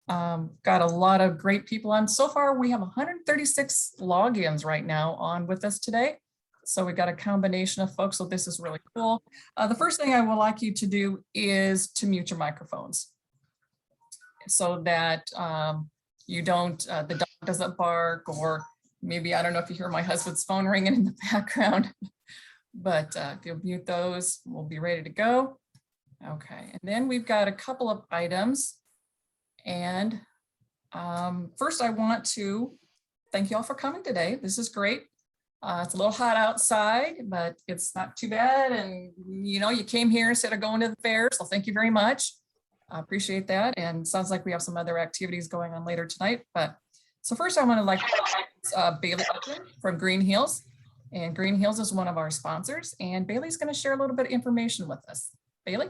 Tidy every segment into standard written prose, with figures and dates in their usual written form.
Got a lot of great people on. So far, we have 136 logins right now on with us today. So we got a combination of folks, so this is really cool. The first thing I would like you to do is to mute your microphones so that you don't, the dog doesn't bark, or maybe, I don't know if you hear my husband's phone ringing in the background, but if you'll mute those, we'll be ready to go. Okay, and then we've got a couple of items. And first I want to thank you all for coming today. This is great. It's a little hot outside, but it's not too bad. And you know, you came here instead of going to the fair, so thank you very much. I appreciate that. And sounds like we have some other activities going on later tonight. But so first I want to Bailey from Green Hills. And Green Hills is one of our sponsors. And Bailey's going to share a little bit of information with us. Bailey?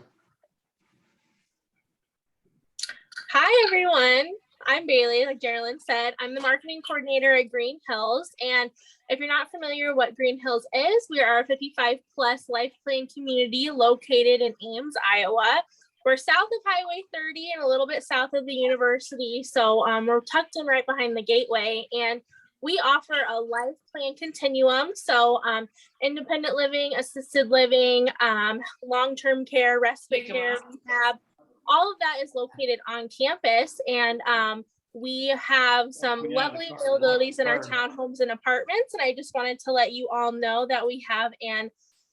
Hi, everyone. I'm Bailey, like Geraldine said. I'm the marketing coordinator at Green Hills. And if you're not familiar what Green Hills is, we are a 55 plus life plan community located in Ames, Iowa. We're south of Highway 30 and a little bit south of the university. So we're tucked in right behind the gateway. And we offer a life plan continuum. So independent living, assisted living, long-term care, respite care, rehab. All of that is located on campus, and we have some lovely availabilities in our townhomes and apartments. And I just wanted to let you all know that we have an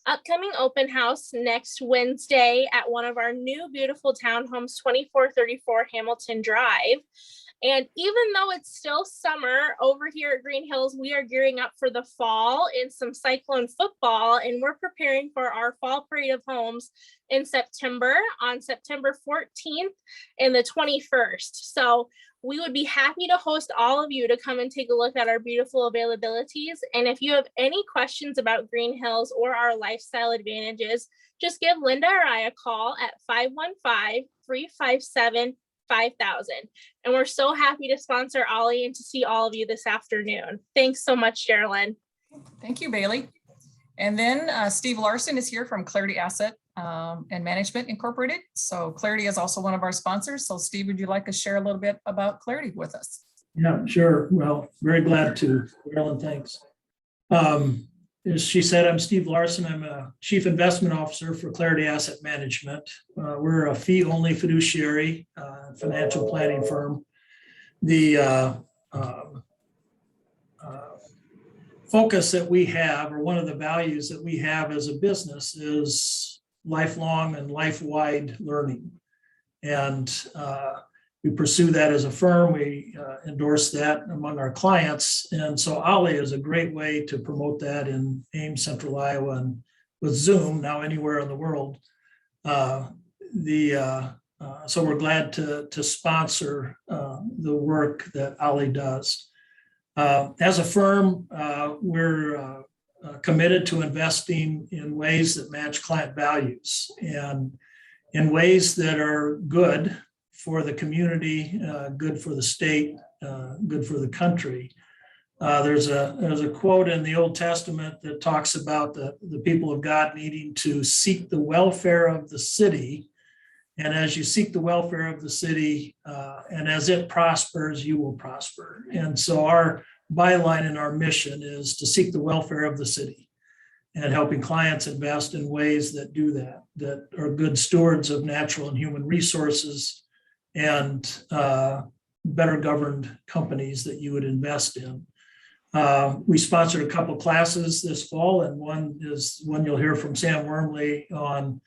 upcoming open house next Wednesday at one of our new beautiful townhomes, 2434 Hamilton Drive. And even though it's still summer over here at Green Hills, we are gearing up for the fall in some Cyclone football, and we're preparing for our fall parade of homes in September, on September 14th and the 21st. So we would be happy to host all of you to come and take a look at our beautiful availabilities. And if you have any questions about Green Hills or our lifestyle advantages, just give Linda or I a call at 515-357-5000. And we're so happy to sponsor OLLI and to see all of you this afternoon. Thanks so much, Geraldine. Thank you, Bailey. And then Steve Larson is here from Clarity Asset and Management Incorporated. So Clarity is also one of our sponsors. So Steve, would you like to share a little bit about Clarity with us? Yeah, sure. Well, very glad to. Carolyn, thanks. As she said, I'm Steve Larson. I'm a Chief Investment Officer for Clarity Asset Management. We're a fee-only fiduciary financial planning firm. The focus that we have, or one of the values that we have as a business, is lifelong and life-wide learning. And we pursue that as a firm. We endorse that among our clients. And so OLLI is a great way to promote that in Ames, Central Iowa, and with Zoom now anywhere in the world. So we're glad to sponsor the work that OLLI does. As a firm, we're committed to investing in ways that match client values and in ways that are good for the community, good for the state, good for the country. There's a quote in the Old Testament that talks about the people of God needing to seek the welfare of the city. And as you seek the welfare of the city, and as it prospers, you will prosper. And so our byline and our mission is to seek the welfare of the city and helping clients invest in ways that do that are good stewards of natural and human resources, and better governed companies that you would invest in. We sponsored a couple classes this fall, and one is one you'll hear from Sam Wormley on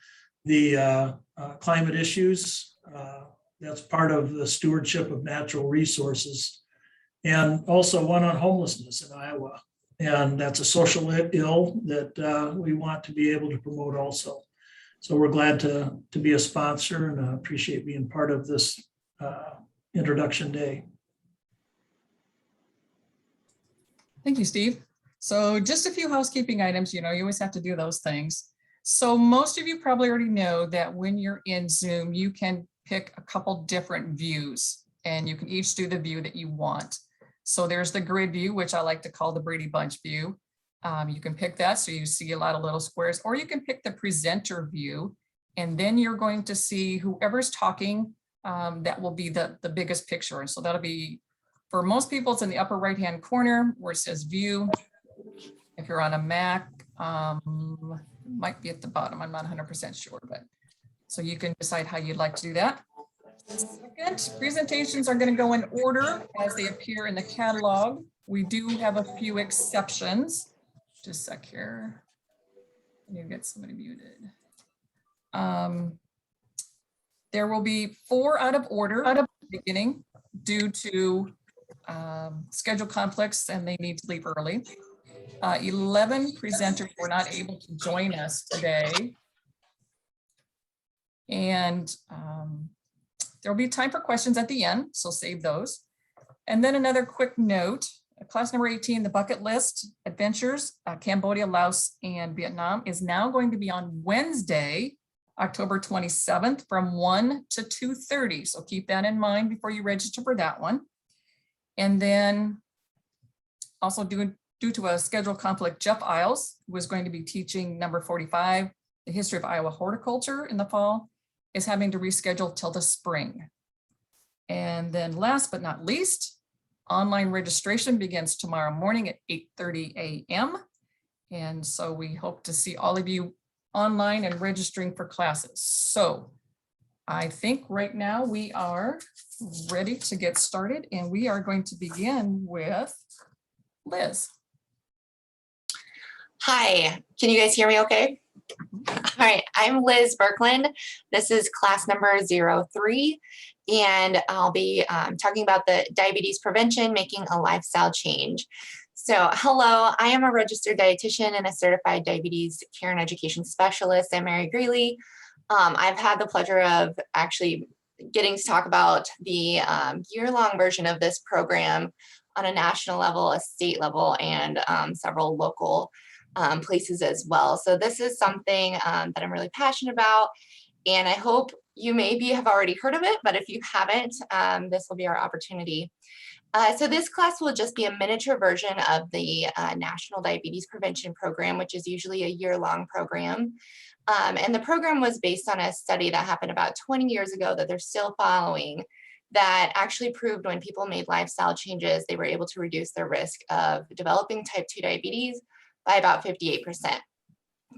the climate issues. That's part of the stewardship of natural resources, and also one on homelessness in Iowa. And that's a social ill that we want to be able to promote also. So we're glad to be a sponsor, and appreciate being part of this introduction day. Thank you, Steve. So just a few housekeeping items. You know, you always have to do those things. So most of you probably already know that when you're in Zoom, you can pick a couple different views, and you can each do the view that you want. So there's the grid view, which I like to call the Brady Bunch view. You can pick that so you see a lot of little squares, or you can pick the presenter view, and then you're going to see whoever's talking that will be the biggest picture. And so that'll be, for most people, it's in the upper right-hand corner where it says view. If you're on a Mac, might be at the bottom. I'm not 100% sure, but so you can decide how you'd like to do that. Second, presentations are going to go in order as they appear in the catalog. We do have a few exceptions. Just a sec here. You get somebody muted. There will be 4 out of order at the beginning due to schedule conflicts and they need to leave early. 11 presenters were not able to join us today. And there'll be time for questions at the end, so save those. And then another quick note, class number 18, the bucket list adventures, Cambodia, Laos, and Vietnam is now going to be on Wednesday, October 27th from 1 to 2:30. So keep that in mind before you register for that one. And then also due to a schedule conflict, Jeff Isles was going to be teaching number 45, the history of Iowa horticulture in the fall, is having to reschedule till the spring. And then last but not least, online registration begins tomorrow morning at 8:30 a.m. And so we hope to see all of you online and registering for classes. So I think right now we are ready to get started, and we are going to begin with Liz. Hi, can you guys hear me okay? All right, I'm Liz Birkland. This is class number 03, and I'll be talking about the diabetes prevention, making a lifestyle change. So hello, I am a registered dietitian and a certified diabetes care and education specialist at Mary Greeley. I've had the pleasure of actually getting to talk about the year-long version of this program on a national level, a state level, and several local places as well. So this is something that I'm really passionate about, and I hope you maybe have already heard of it, but if you haven't, this will be our opportunity. So this class will just be a miniature version of the National Diabetes Prevention Program, which is usually a year-long program. And the program was based on a study that happened about 20 years ago that they're still following, that actually proved when people made lifestyle changes, they were able to reduce their risk of developing type 2 diabetes by about 58%.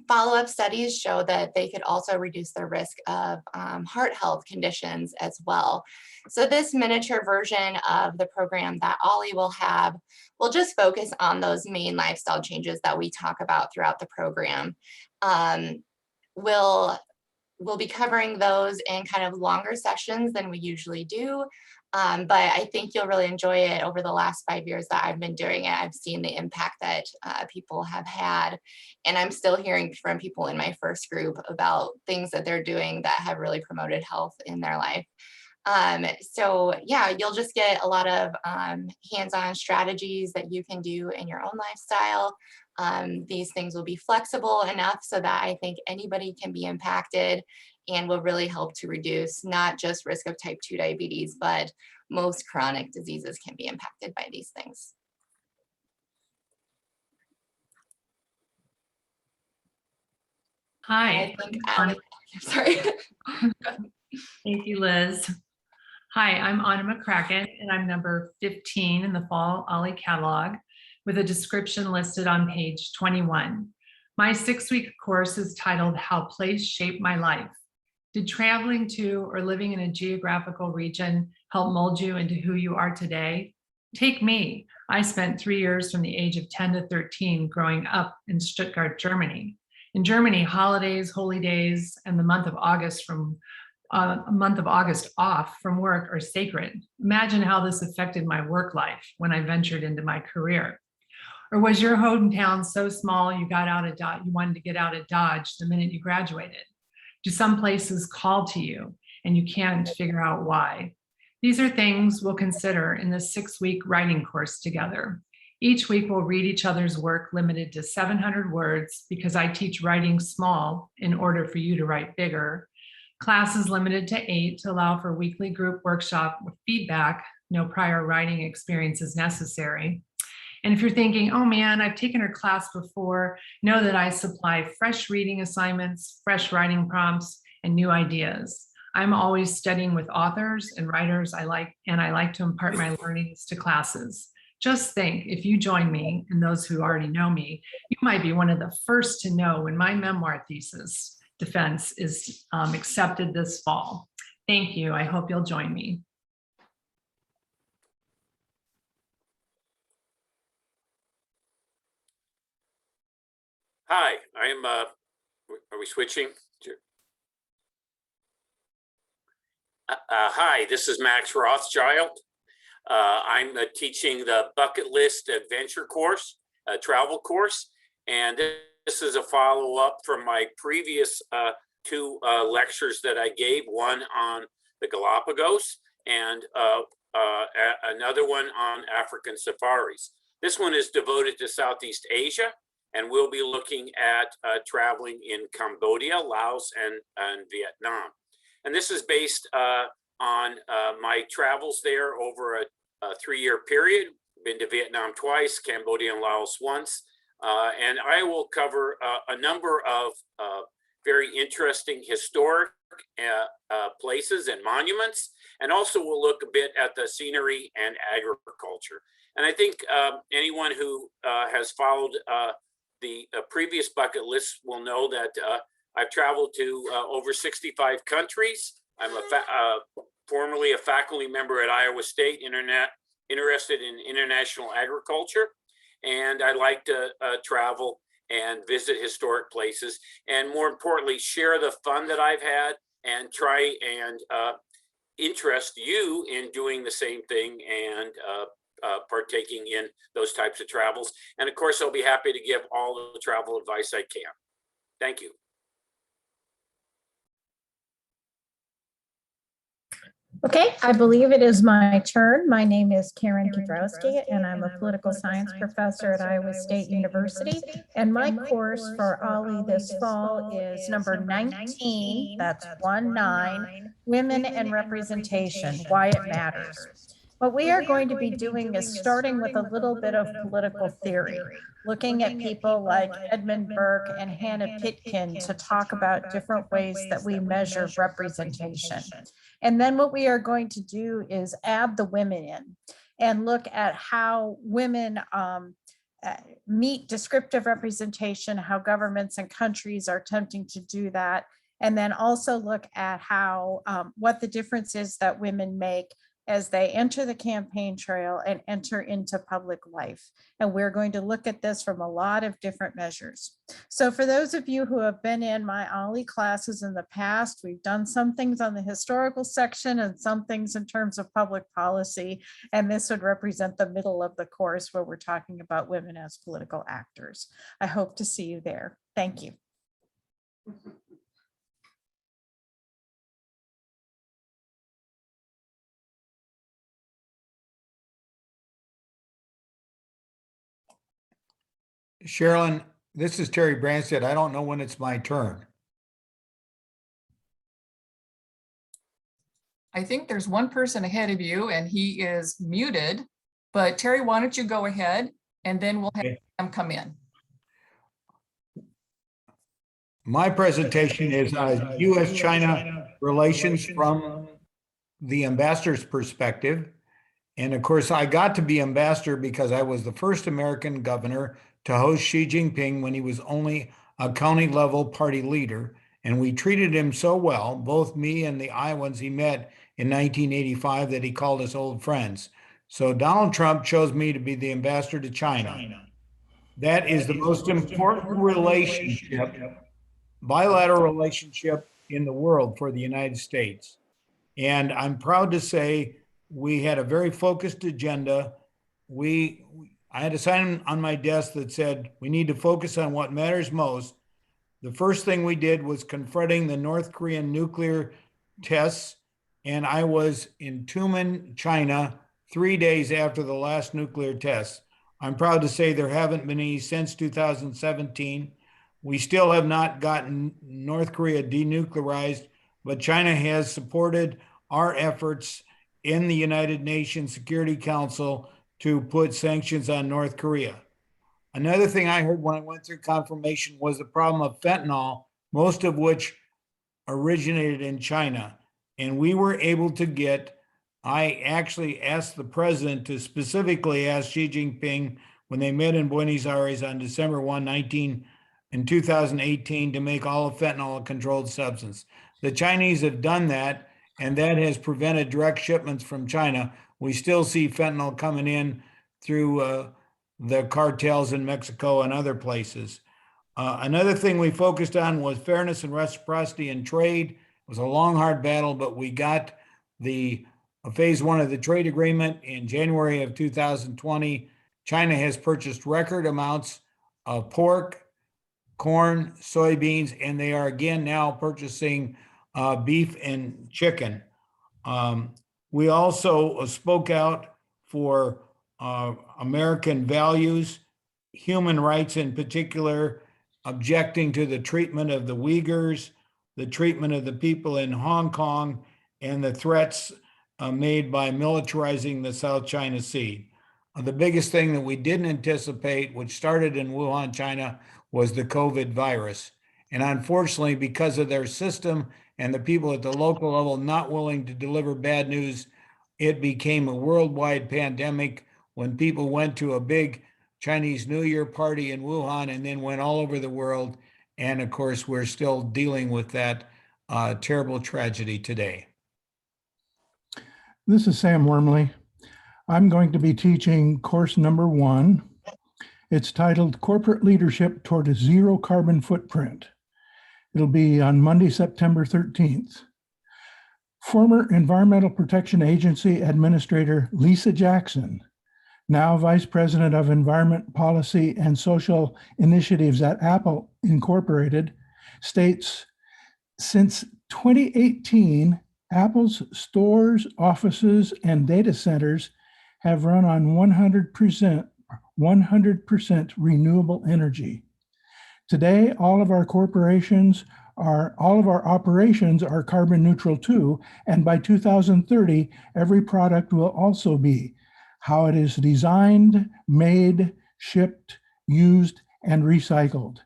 Follow-up studies show that they could also reduce their risk of heart health conditions as well. So this miniature version of the program that OLLI will have will just focus on those main lifestyle changes that we talk about throughout the program. We'll be covering those in kind of longer sessions than we usually do. But I think you'll really enjoy it. Over the last 5 years that I've been doing it, I've seen the impact that people have had. And I'm still hearing from people in my first group about things that they're doing that have really promoted health in their life. So yeah, you'll just get a lot of hands-on strategies that you can do in your own lifestyle. These things will be flexible enough so that I think anybody can be impacted, and will really help to reduce not just risk of type 2 diabetes, but most chronic diseases can be impacted by these things. Hi. Sorry. Thank you, Liz. Hi, I'm Anna McCracken, and I'm number 15 in the fall OLLI catalog with a description listed on page 21. My 6-week course is titled How Place Shaped My Life. Did traveling to or living in a geographical region help mold you into who you are today? Take me. I spent 3 years from the age of 10 to 13 growing up in Stuttgart, Germany. In Germany, holidays, holy days, and the month of August off from work are sacred. Imagine how this affected my work life when I ventured into my career. Or was your hometown so small you wanted to get out of Dodge the minute you graduated? Do some places call to you and you can't figure out why? These are things we'll consider in the 6-week writing course together. Each week we'll read each other's work limited to 700 words because I teach writing small in order for you to write bigger. Classes limited to 8 to allow for weekly group workshop with feedback. No prior writing experience is necessary. And if you're thinking, oh man, I've taken her class before, know that I supply fresh reading assignments, fresh writing prompts, and new ideas. I'm always studying with authors and writers I like to impart my learnings to classes. Just think, if you join me, and those who already know me, you might be one of the first to know when my memoir thesis defense is accepted this fall. Thank you. I hope you'll join me. Hi, I'm, are we switching? Hi, this is Max Rothschild. I'm teaching the Bucket List Adventure course, travel course, and this is a follow-up from my previous two lectures that I gave, one on the Galapagos and another one on African safaris. This one is devoted to Southeast Asia, and we'll be looking at traveling in Cambodia, Laos, and Vietnam. And this is based on my travels there over a 3-year period. Been to Vietnam twice, Cambodia and Laos once. And I will cover a number of very interesting historic places and monuments, and also we'll look a bit at the scenery and agriculture. And I think anyone who has followed the previous bucket list will know that I've traveled to over 65 countries. I'm formerly a faculty member at Iowa State, interested in international agriculture. And I like to travel and visit historic places, and more importantly, share the fun that I've had and try and interest you in doing the same thing and partaking in those types of travels. And of course, I'll be happy to give all the travel advice I can. Thank you. Okay, I believe it is my turn. My name is Karen Kudrowski, and I'm a political science professor at Iowa State University. And my course for OLLI this fall is number 19, that's 19, Women and Representation, Why It Matters. What we are going to be doing is starting with a little bit of political theory, looking at people like Edmund Burke and Hannah Pitkin to talk about different ways that we measure representation. And then what we are going to do is add the women in and look at how women meet descriptive representation, how governments and countries are attempting to do that, and then also look at how what the difference is that women make as they enter the campaign trail and enter into public life. And we're going to look at this from a lot of different measures. So for those of you who have been in my OLLI classes in the past, we've done some things on the historical section and some things in terms of public policy. And this would represent the middle of the course where we're talking about women as political actors. I hope to see you there. Thank you. Sherilyn, this is Terry Branstad. I don't know when it's my turn. I think there's one person ahead of you and he is muted, but Terry, why don't you go ahead and then we'll have him come in. My presentation is U.S.-China Relations from the ambassador's perspective. And of course, I got to be ambassador because I was the first American governor to host Xi Jinping when he was only a county level party leader. And we treated him so well, both me and the Iowans he met in 1985, that he called us old friends. So Donald Trump chose me to be the ambassador to China. That is the most important relationship, bilateral relationship in the world for the United States. And I'm proud to say we had a very focused agenda. I had a sign on my desk that said, we need to focus on what matters most. The first thing we did was confronting the North Korean nuclear tests. And I was in Tumen, China, 3 days after the last nuclear test. I'm proud to say there haven't been any since 2017. We still have not gotten North Korea denuclearized, but China has supported our efforts in the United Nations Security Council to put sanctions on North Korea. Another thing I heard when I went through confirmation was the problem of fentanyl, most of which originated in China. And we were able to get, I actually asked the president to specifically ask Xi Jinping when they met in Buenos Aires on December 1, 2018, to make all of fentanyl a controlled substance. The Chinese have done that, and that has prevented direct shipments from China. We still see fentanyl coming in through the cartels in Mexico and other places. Another thing we focused on was fairness and reciprocity in trade. It was a long, hard battle, but we got the phase 1 of the trade agreement in January of 2020. China has purchased record amounts of pork, corn, soybeans, and they are again now purchasing beef and chicken. We also spoke out for American values, human rights in particular, objecting to the treatment of the Uyghurs, the treatment of the people in Hong Kong, and the threats made by militarizing the South China Sea. The biggest thing that we didn't anticipate, which started in Wuhan, China, was the COVID virus. And unfortunately, because of their system and the people at the local level not willing to deliver bad news, it became a worldwide pandemic when people went to a big Chinese New Year party in Wuhan and then went all over the world. And of course, we're still dealing with that terrible tragedy today. This is Sam Wormley. I'm going to be teaching course number 1. It's titled Corporate Leadership Toward a Zero Carbon Footprint. It'll be on Monday, September 13th. Former Environmental Protection Agency Administrator Lisa Jackson, now Vice President of Environment Policy and Social Initiatives at Apple Incorporated, states, since 2018, Apple's stores, offices, and data centers have run on 100% renewable energy. Today, all of our operations are carbon neutral too, and by 2030, every product will also be. How it is designed, made, shipped, used, and recycled.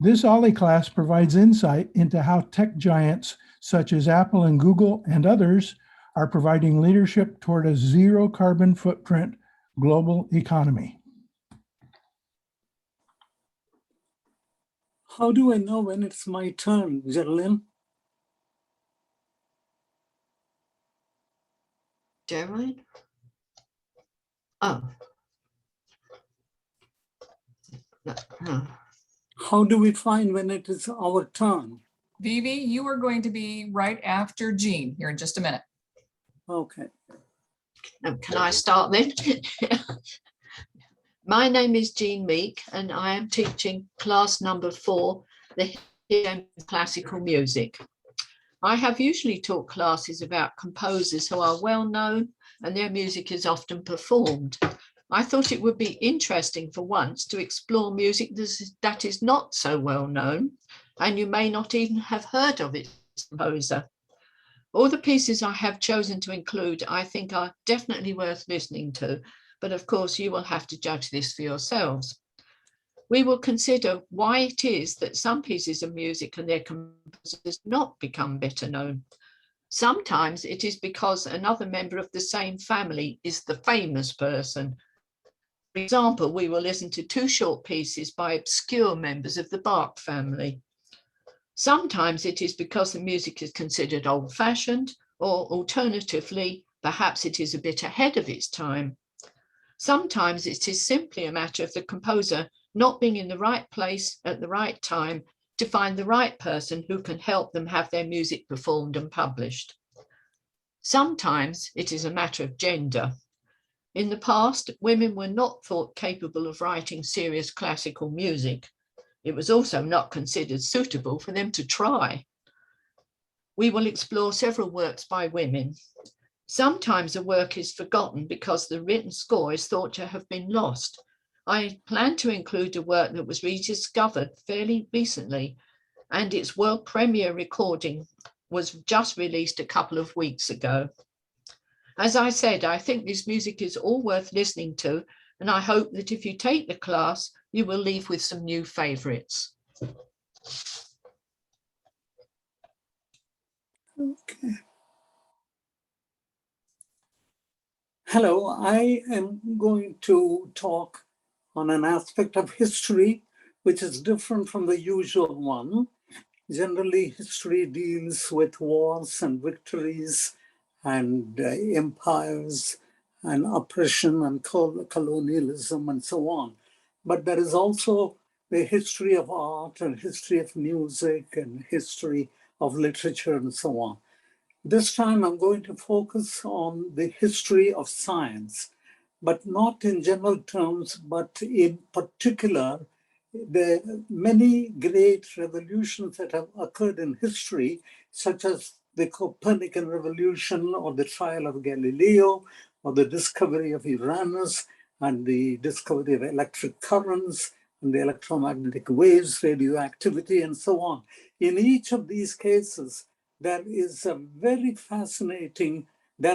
This OLLI class provides insight into how tech giants such as Apple and Google and others are providing leadership toward a zero carbon footprint global economy. How do I know when it's my turn, Geraldine? Geraldine? Oh. No. How do we find when it is our turn? Vivi, you are going to be right after Jean here in just a minute. Okay. Can I start then? My name is Jean Meek, and I am teaching class number 4, the History of Classical Music. I have usually taught classes about composers who are well known and their music is often performed. I thought it would be interesting for once to explore music that is not so well known, and you may not even have heard of its composer. All the pieces I have chosen to include, I think, are definitely worth listening to, but of course you will have to judge this for yourselves. We will consider why it is that some pieces of music and their composers not become better known. Sometimes it is because another member of the same family is the famous person. For example, we will listen to 2 short pieces by obscure members of the Bach family. Sometimes it is because the music is considered old-fashioned, or alternatively, perhaps it is a bit ahead of its time. Sometimes it is simply a matter of the composer not being in the right place at the right time to find the right person who can help them have their music performed and published. Sometimes it is a matter of gender. In the past, women were not thought capable of writing serious classical music. It was also not considered suitable for them to try. We will explore several works by women. Sometimes a work is forgotten because the written score is thought to have been lost. I plan to include a work that was rediscovered fairly recently, and its world premiere recording was just released a couple of weeks ago. As I said, I think this music is all worth listening to, and I hope that if you take the class, you will leave with some new favorites. Okay. Hello, I am going to talk on an aspect of history which is different from the usual one. Generally, history deals with wars and victories and empires and oppression and colonialism and so on. But there is also the history of art and history of music and history of literature and so on. This time I'm going to focus on the history of science, but not in general terms, but in particular, the many great revolutions that have occurred in history, such as the Copernican revolution or the trial of Galileo, or the discovery of Uranus and the discovery of electric currents and the electromagnetic waves, radioactivity, and so on. In each of these cases, there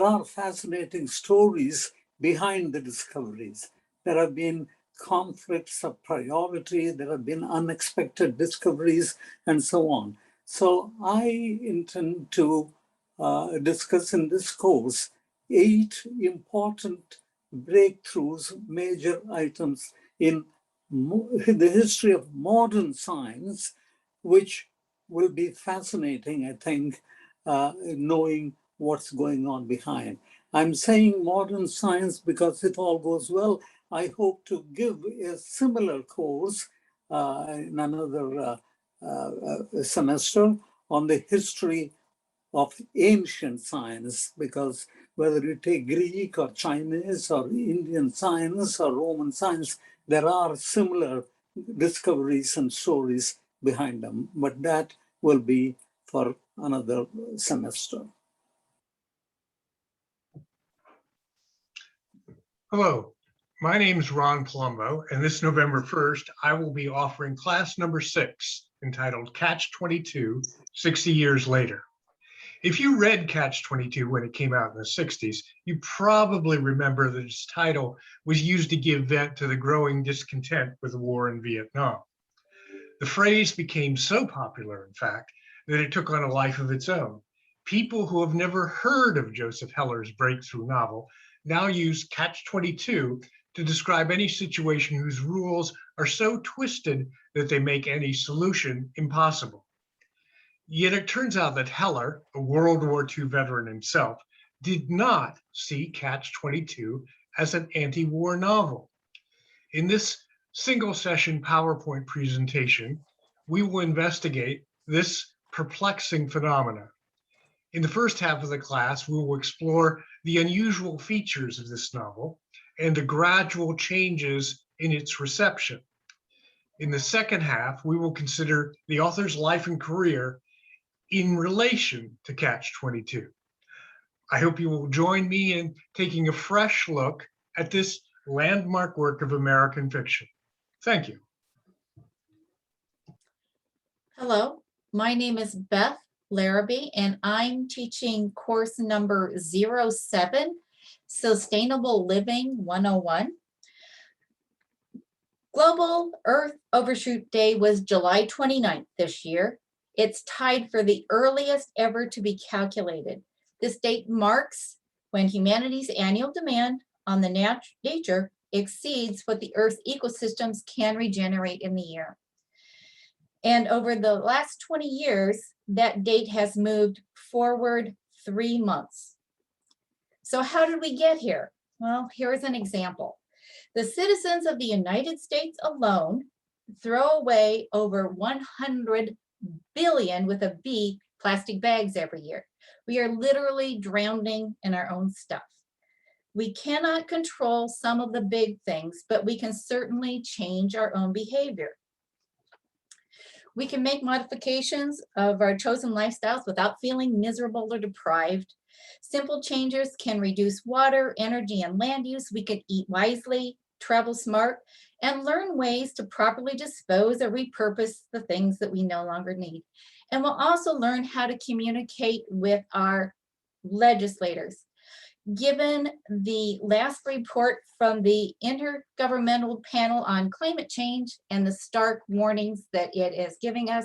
are fascinating stories behind the discoveries. There have been conflicts of priority, there have been unexpected discoveries, and so on. So I intend to discuss in this course 8 important breakthroughs, major items in the history of modern science, which will be fascinating, I think, knowing what's going on behind. I'm saying modern science because it all goes well. I hope to give a similar course in another semester on the history of ancient science, because whether you take Greek or Chinese or Indian science or Roman science, there are similar discoveries and stories behind them, but that will be for another semester. Hello, my name is Ron Palumbo, and this November 1st, I will be offering class number 6, entitled Catch-22, 60 Years Later. If you read Catch-22 when it came out in the 60s, you probably remember that its title was used to give vent to the growing discontent with the war in Vietnam. The phrase became so popular, in fact, that it took on a life of its own. People who have never heard of Joseph Heller's breakthrough novel now use Catch-22 to describe any situation whose rules are so twisted that they make any solution impossible. Yet it turns out that Heller, a World War II veteran himself, did not see Catch-22 as an anti-war novel. In this single-session PowerPoint presentation, we will investigate this perplexing phenomena. In the first half of the class, we will explore the unusual features of this novel and the gradual changes in its reception. In the second half, we will consider the author's life and career in relation to Catch-22. I hope you will join me in taking a fresh look at this landmark work of American fiction. Thank you. Hello, my name is Beth Larrabee, and I'm teaching course number 07, Sustainable Living 101. Global Earth Overshoot Day was July 29th this year. It's tied for the earliest ever to be calculated. This date marks when humanity's annual demand on the nature exceeds what the Earth's ecosystems can regenerate in the year. And over the last 20 years, that date has moved forward 3 months. So how did we get here? Well, here's an example. The citizens of the United States alone throw away over 100 billion with a B plastic bags every year. We are literally drowning in our own stuff. We cannot control some of the big things, but we can certainly change our own behavior. We can make modifications of our chosen lifestyles without feeling miserable or deprived. Simple changes can reduce water, energy, and land use. We can eat wisely, travel smart, and learn ways to properly dispose or repurpose the things that we no longer need. And we'll also learn how to communicate with our legislators. Given the last report from the Intergovernmental Panel on Climate Change and the stark warnings that it is giving us,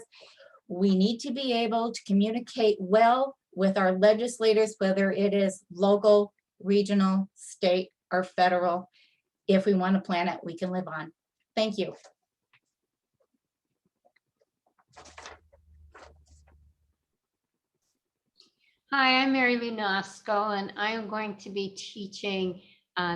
we need to be able to communicate well with our legislators, whether it is local, regional, state, or federal, if we want a planet we can live on. Thank you. Hi, I'm Mary Lou Nosko, and I am going to be teaching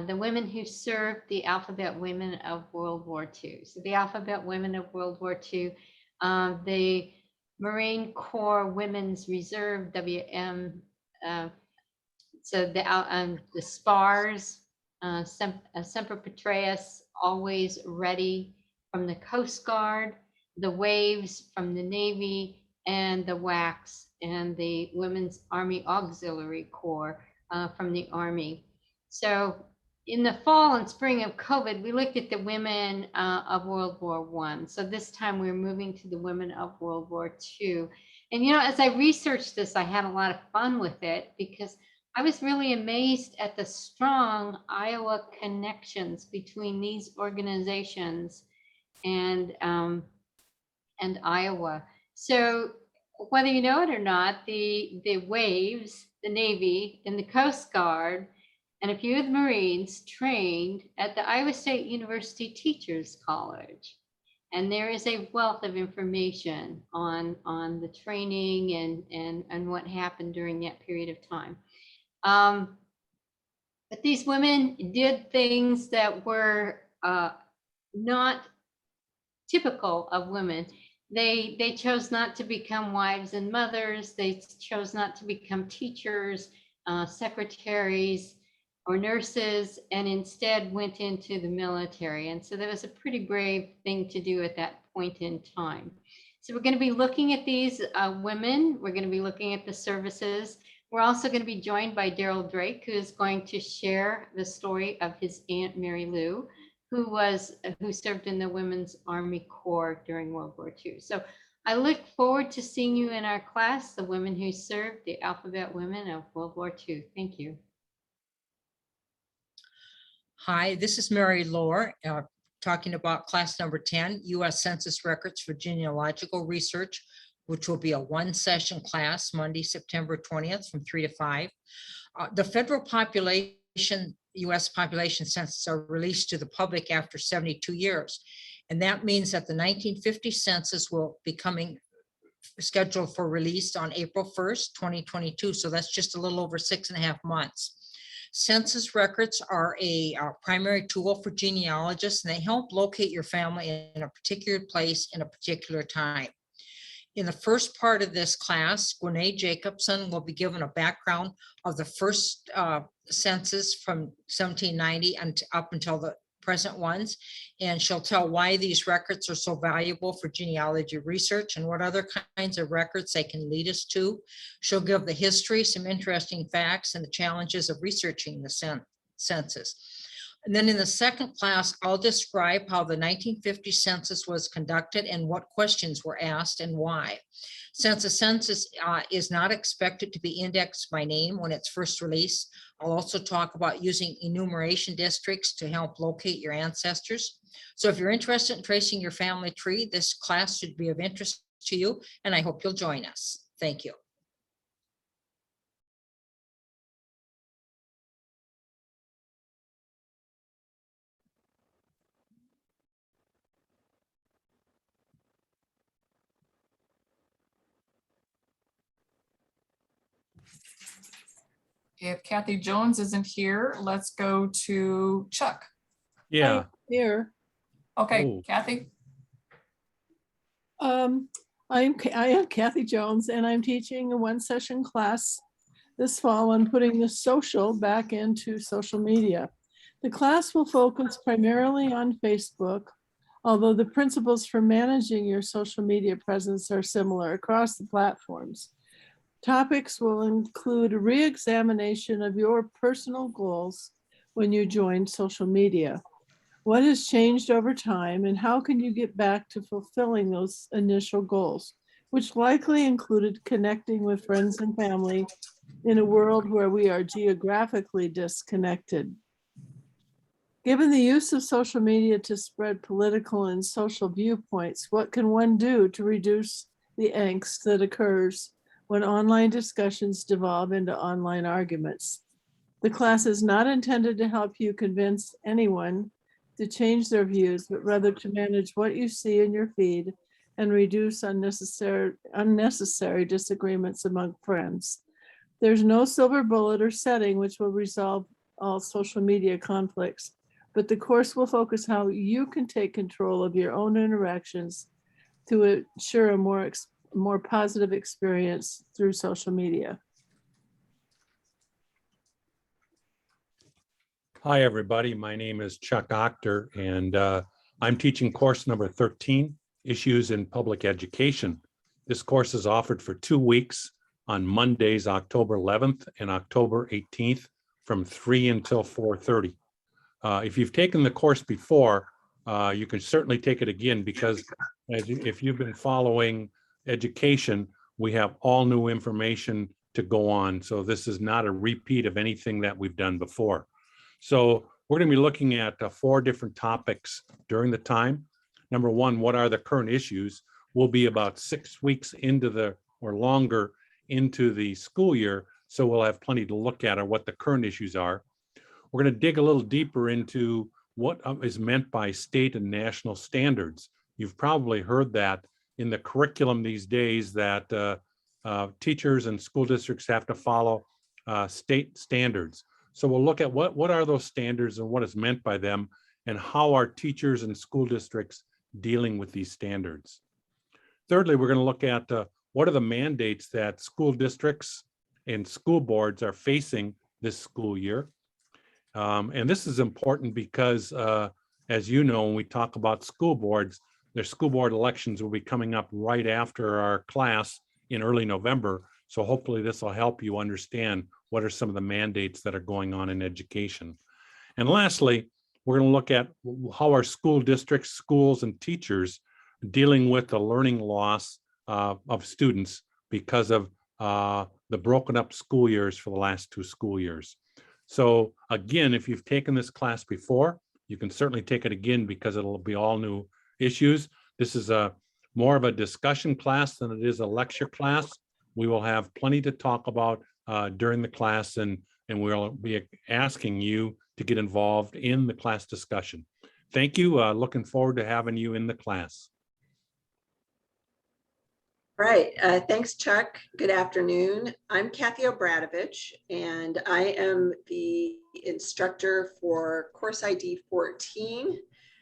the women who served the Alphabet Women of World War II. So the Alphabet Women of World War II, the Marine Corps Women's Reserve, WM, so the SPARS, Semper Patraeus, Always Ready from the Coast Guard, the Waves from the Navy, and the WACS and the Women's Army Auxiliary Corps from the Army. So in the fall and spring of COVID, we looked at the women of World War I. So this time we're moving to the women of World War II. And, you know, as I researched this, I had a lot of fun with it because I was really amazed at the strong Iowa connections between these organizations and Iowa. So whether you know it or not, the Waves, the Navy, and the Coast Guard, and a few of the Marines trained at the Iowa State University Teachers College. And there is a wealth of information on the training and what happened during that period of time. But these women did things that were not typical of women. They chose not to become wives and mothers. They chose not to become teachers, secretaries, or nurses, and instead went into the military. And so that was a pretty brave thing to do at that point in time. So we're going to be looking at these women. We're going to be looking at the services. We're also going to be joined by Daryl Drake, who is going to share the story of his Aunt Mary Lou, who served in the Women's Army Corps during World War II. So I look forward to seeing you in our class, the women who served, the Alphabet Women of World War II. Thank you. Hi, this is Mary Lohr, talking about class number 10, U.S. Census Records for Genealogical Research, which will be a one-session class, Monday, September 20th from 3 to 5. The federal population, U.S. population census are released to the public after 72 years. And that means that the 1950 census will be coming scheduled for release on April 1st, 2022. So that's just a little over 6.5 months. Census records are a primary tool for genealogists, and they help locate your family in a particular place in a particular time. In the first part of this class, Gwennae Jacobson will be given a background of the first census from 1790 and up until the present ones, and she'll tell why these records are so valuable for genealogy research and what other kinds of records they can lead us to. She'll give the history, some interesting facts, and the challenges of researching the census. And then in the second class, I'll describe how the 1950 census was conducted and what questions were asked and why. Since a census is not expected to be indexed by name when it's first released, I'll also talk about using enumeration districts to help locate your ancestors. So if you're interested in tracing your family tree, this class should be of interest to you, and I hope you'll join us. Thank you. If Kathy Jones isn't here, let's go to Chuck. Yeah. Here. Okay, Oh. Kathy. I am Kathy Jones, and I'm teaching a one-session class this fall on putting the social back into social media. The class will focus primarily on Facebook, although the principles for managing your social media presence are similar across the platforms. Topics will include a re-examination of your personal goals when you join social media. What has changed over time, and how can you get back to fulfilling those initial goals, which likely included connecting with friends and family in a world where we are geographically disconnected. Given the use of social media to spread political and social viewpoints, what can one do to reduce the angst that occurs when online discussions devolve into online arguments? The class is not intended to help you convince anyone to change their views, but rather to manage what you see in your feed and reduce unnecessary disagreements among friends. There's no silver bullet or setting which will resolve all social media conflicts, but the course will focus how you can take control of your own interactions to ensure a more positive experience through social media. Hi, everybody. My name is Chuck Octor, and I'm teaching course number 13, Issues in Public Education. This course is offered for 2 weeks on Mondays, October 11th and October 18th from 3 until 4:30. If you've taken the course before, you can certainly take it again, because if you've been following education, we have all new information to go on. So this is not a repeat of anything that we've done before. So we're going to be looking at 4 different topics during the time. Number 1, what are the current issues? We'll be about 6 weeks into or longer into the school year, so we'll have plenty to look at what the current issues are. We're going to dig a little deeper into what is meant by state and national standards. You've probably heard that in the curriculum these days, that teachers and school districts have to follow state standards. So we'll look at what are those standards and what is meant by them, and how are teachers and school districts dealing with these standards. Thirdly, we're going to look at what are the mandates that school districts and school boards are facing this school year. And this is important because, as you know, when we talk about school boards, their school board elections will be coming up right after our class in early November. So hopefully this will help you understand what are some of the mandates that are going on in education. And lastly, we're going to look at how are school districts, schools, and teachers dealing with the learning loss of students because of the broken up school years for the last 2 school years. So again, if you've taken this class before, you can certainly take it again, because it'll be all new issues. This is more of a discussion class than it is a lecture class. We will have plenty to talk about during the class, and we'll be asking you to get involved in the class discussion. Thank you. Looking forward to having you in the class. Right. Thanks, Chuck. Good afternoon. I'm Kathy Obradovich, and I am the instructor for course ID 14,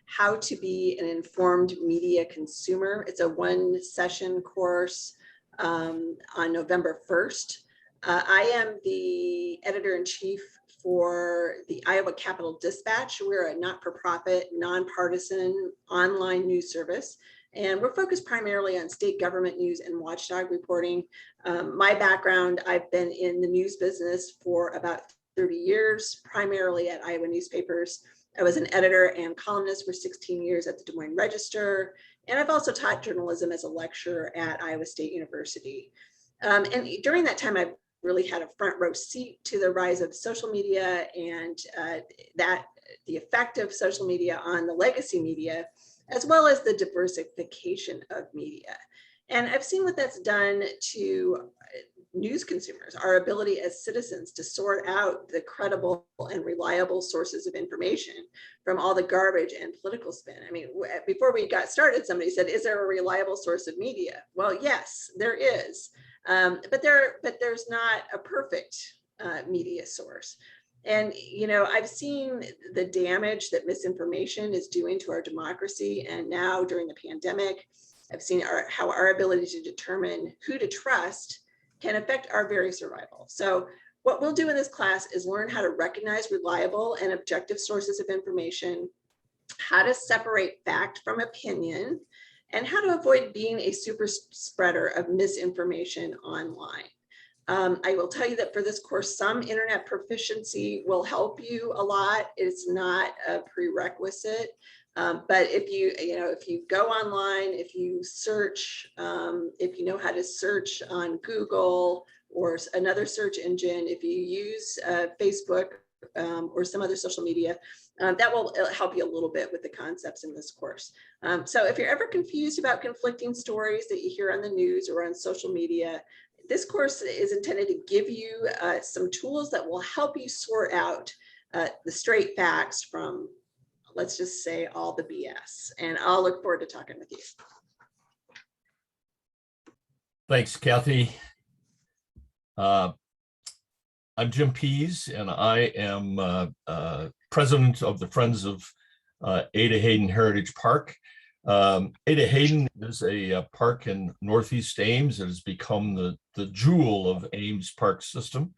How to Be an Informed Media Consumer. It's a 1-session course on November 1st. I am the editor-in-chief for the Iowa Capitol Dispatch. We're a not-for-profit, nonpartisan online news service, and we're focused primarily on state government news and watchdog reporting. My background, I've been in the news business for about 30 years, primarily at Iowa newspapers. I was an editor and columnist for 16 years at the Des Moines Register, and I've also taught journalism as a lecturer at Iowa State University. And during that time, I've really had a front row seat to the rise of social media and the effect of social media on the legacy media, as well as the diversification of media. And I've seen what that's done to news consumers, our ability as citizens to sort out the credible and reliable sources of information from all the garbage and political spin. I mean, before we got started, somebody said, is there a reliable source of media? Well, yes, there is. But there's not a perfect media source. And, you know, I've seen the damage that misinformation is doing to our democracy. And now during the pandemic, I've seen how our ability to determine who to trust can affect our very survival. So what we'll do in this class is learn how to recognize reliable and objective sources of information, how to separate fact from opinion, and how to avoid being a super spreader of misinformation online. I will tell you that for this course, some internet proficiency will help you a lot. It's not a prerequisite, but if you go online, if you search, if you know how to search on Google or another search engine, if you use Facebook or some other social media, that will help you a little bit with the concepts in this course. So if you're ever confused about conflicting stories that you hear on the news or on social media, this course is intended to give you some tools that will help you sort out the straight facts from, let's just say, all the BS. And I'll look forward to talking with you. Thanks, Kathy. I'm Jim Pease, and I am president of the Friends of Ada Hayden Heritage Park. Ada Hayden is a park in Northeast Ames that has become the jewel of Ames Park System.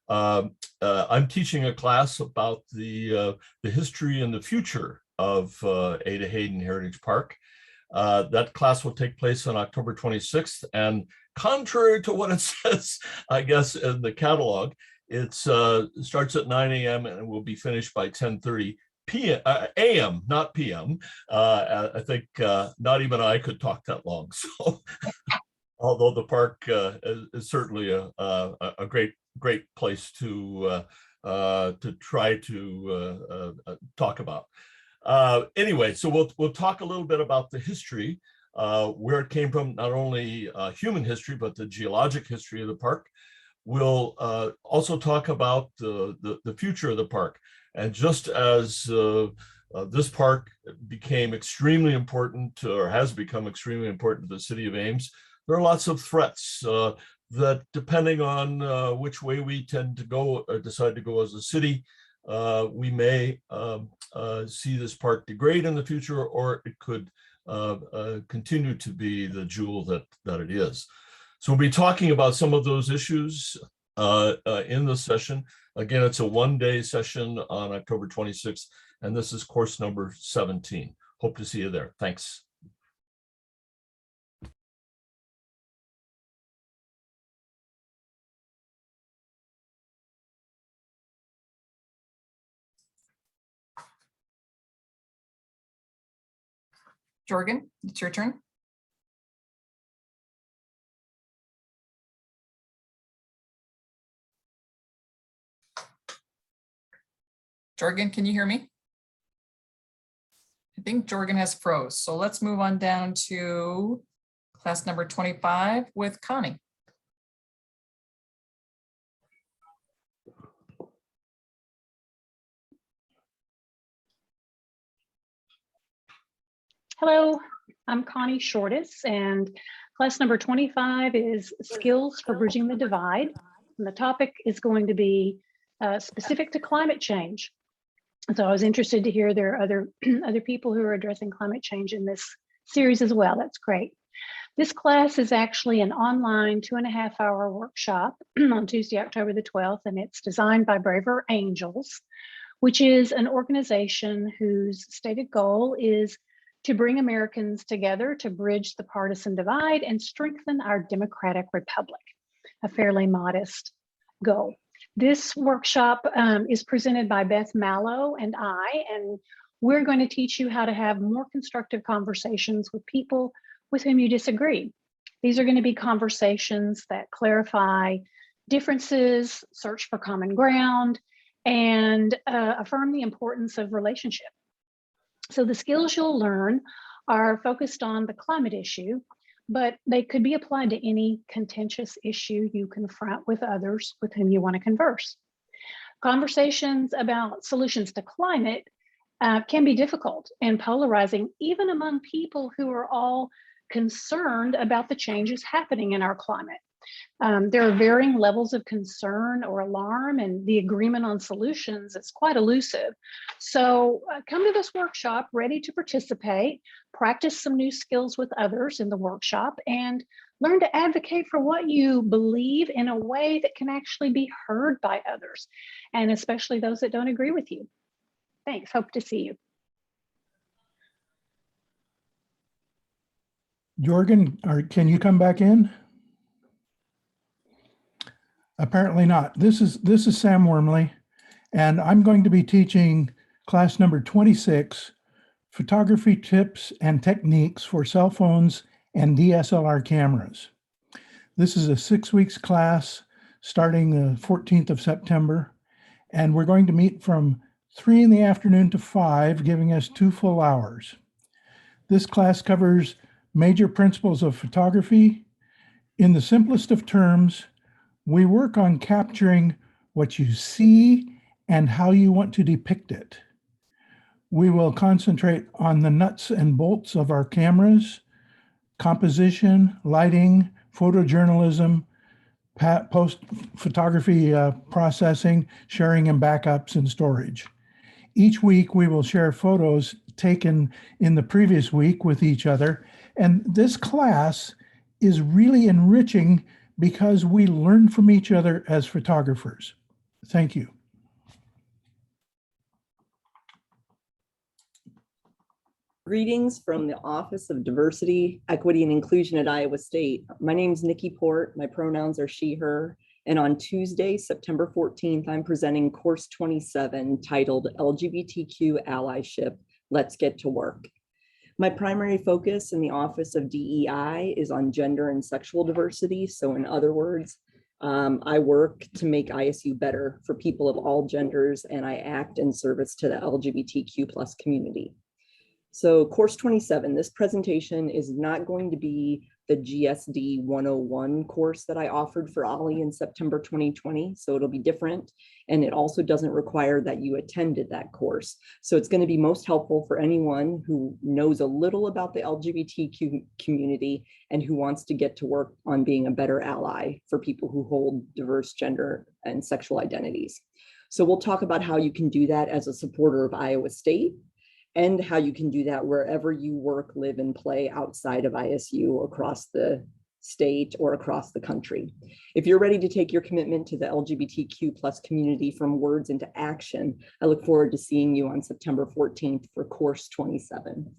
I'm teaching a class about the history and the future of Ada Hayden Heritage Park. That class will take place on October 26th, and contrary to what it says, I guess, in the catalog, it starts at 9 a.m. and it will be finished by 10:30 a.m., not p.m. I think not even I could talk that long. So, although the park is certainly a great place to try to talk about. Anyway, so we'll talk a little bit about the history, where it came from, not only human history, but the geologic history of the park. We'll also talk about the future of the park. And just as this park became extremely important, or has become extremely important to the city of Ames, there are lots of threats that, depending on which way we tend to go or decide to go as a city, we may see this park degrade in the future, or it could continue to be the jewel that it is. So we'll be talking about some of those issues in the session. Again, it's a one-day session on October 26th, and this is course number 17. Hope to see you there. Thanks. Jorgen, it's your turn. Jorgen, can you hear me? I think Jorgen has froze. So let's move on down to class number 25 with Connie. Hello, I'm Connie Shortis, and class number 25 is Skills for Bridging the Divide. And the topic is going to be specific to climate change. So I was interested to hear there are other people who are addressing climate change in this series as well. That's great. This class is actually an online 2.5-hour workshop on Tuesday, October the 12th, and it's designed by Braver Angels, which is an organization whose stated goal is to bring Americans together to bridge the partisan divide and strengthen our democratic republic, a fairly modest goal. This workshop is presented by Beth Mallow and we're going to teach you how to have more constructive conversations with people with whom you disagree. These are going to be conversations that clarify differences, search for common ground, and affirm the importance of relationship. So the skills you'll learn are focused on the climate issue, but they could be applied to any contentious issue you confront with others with whom you want to converse. Conversations about solutions to climate can be difficult and polarizing, even among people who are all concerned about the changes happening in our climate. There are varying levels of concern or alarm, and the agreement on solutions is quite elusive. So come to this workshop ready to participate, practice some new skills with others in the workshop, and learn to advocate for what you believe in a way that can actually be heard by others, and especially those that don't agree with you. Thanks, hope to see you. Jorgen, can you come back in? Apparently not. This is Sam Wormley, and I'm going to be teaching class number 26, Photography Tips and Techniques for Cell Phones and DSLR Cameras. This is a 6 weeks class starting the 14th of September, and we're going to meet from 3 in the afternoon to 5, giving us 2 full hours. This class covers major principles of photography, In the simplest of terms, we work on capturing what you see and how you want to depict it. We will concentrate on the nuts and bolts of our cameras, composition, lighting, photojournalism, post photography processing, sharing and backups and storage. Each week we will share photos taken in the previous week with each other. And this class is really enriching because we learn from each other as photographers. Thank you. Greetings from the Office of Diversity, Equity, and Inclusion at Iowa State. My name is Nikki Port. My pronouns are she, her. And on Tuesday, September 14th, I'm presenting course 27 titled LGBTQ Allyship, Let's Get to Work. My primary focus in the Office of DEI is on gender and sexual diversity. So in other words, I work to make ISU better for people of all genders, and I act in service to the LGBTQ plus community. So course 27, this presentation is not going to be the GSD 101 course that I offered for OLLI in September 2020. So it'll be different. And it also doesn't require that you attended that course. So it's going to be most helpful for anyone who knows a little about the LGBTQ community and who wants to get to work on being a better ally for people who hold diverse gender and sexual identities. So we'll talk about how you can do that as a supporter of Iowa State, and how you can do that wherever you work, live, and play outside of ISU across the state or across the country. If you're ready to take your commitment to the LGBTQ plus community from words into action, I look forward to seeing you on September 14th for course 27.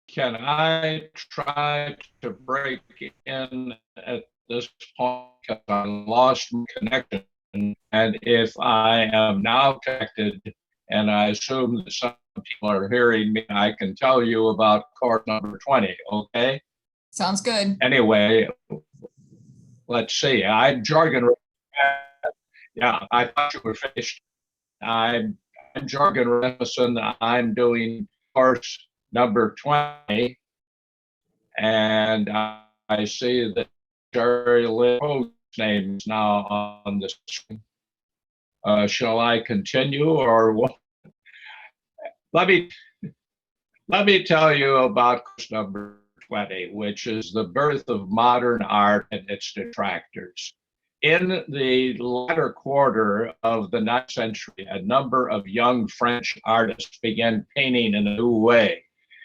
Can I try to break in at this point because I lost my connection? And if I am now connected, and I assume that some people are hearing me, I can tell you about course number 20, okay? Sounds good. Anyway, let's see, I'm Jorgen. Yeah, I thought you were finished. I'm Jorgen Remison. I'm doing course number 20. And I see that Jerry Lynn's name is now on the screen. Shall I continue or what? Let me tell you about course number 20, which is the birth of modern art and its detractors. In the latter quarter of the 19th century, a number of young French artists began painting in a new way.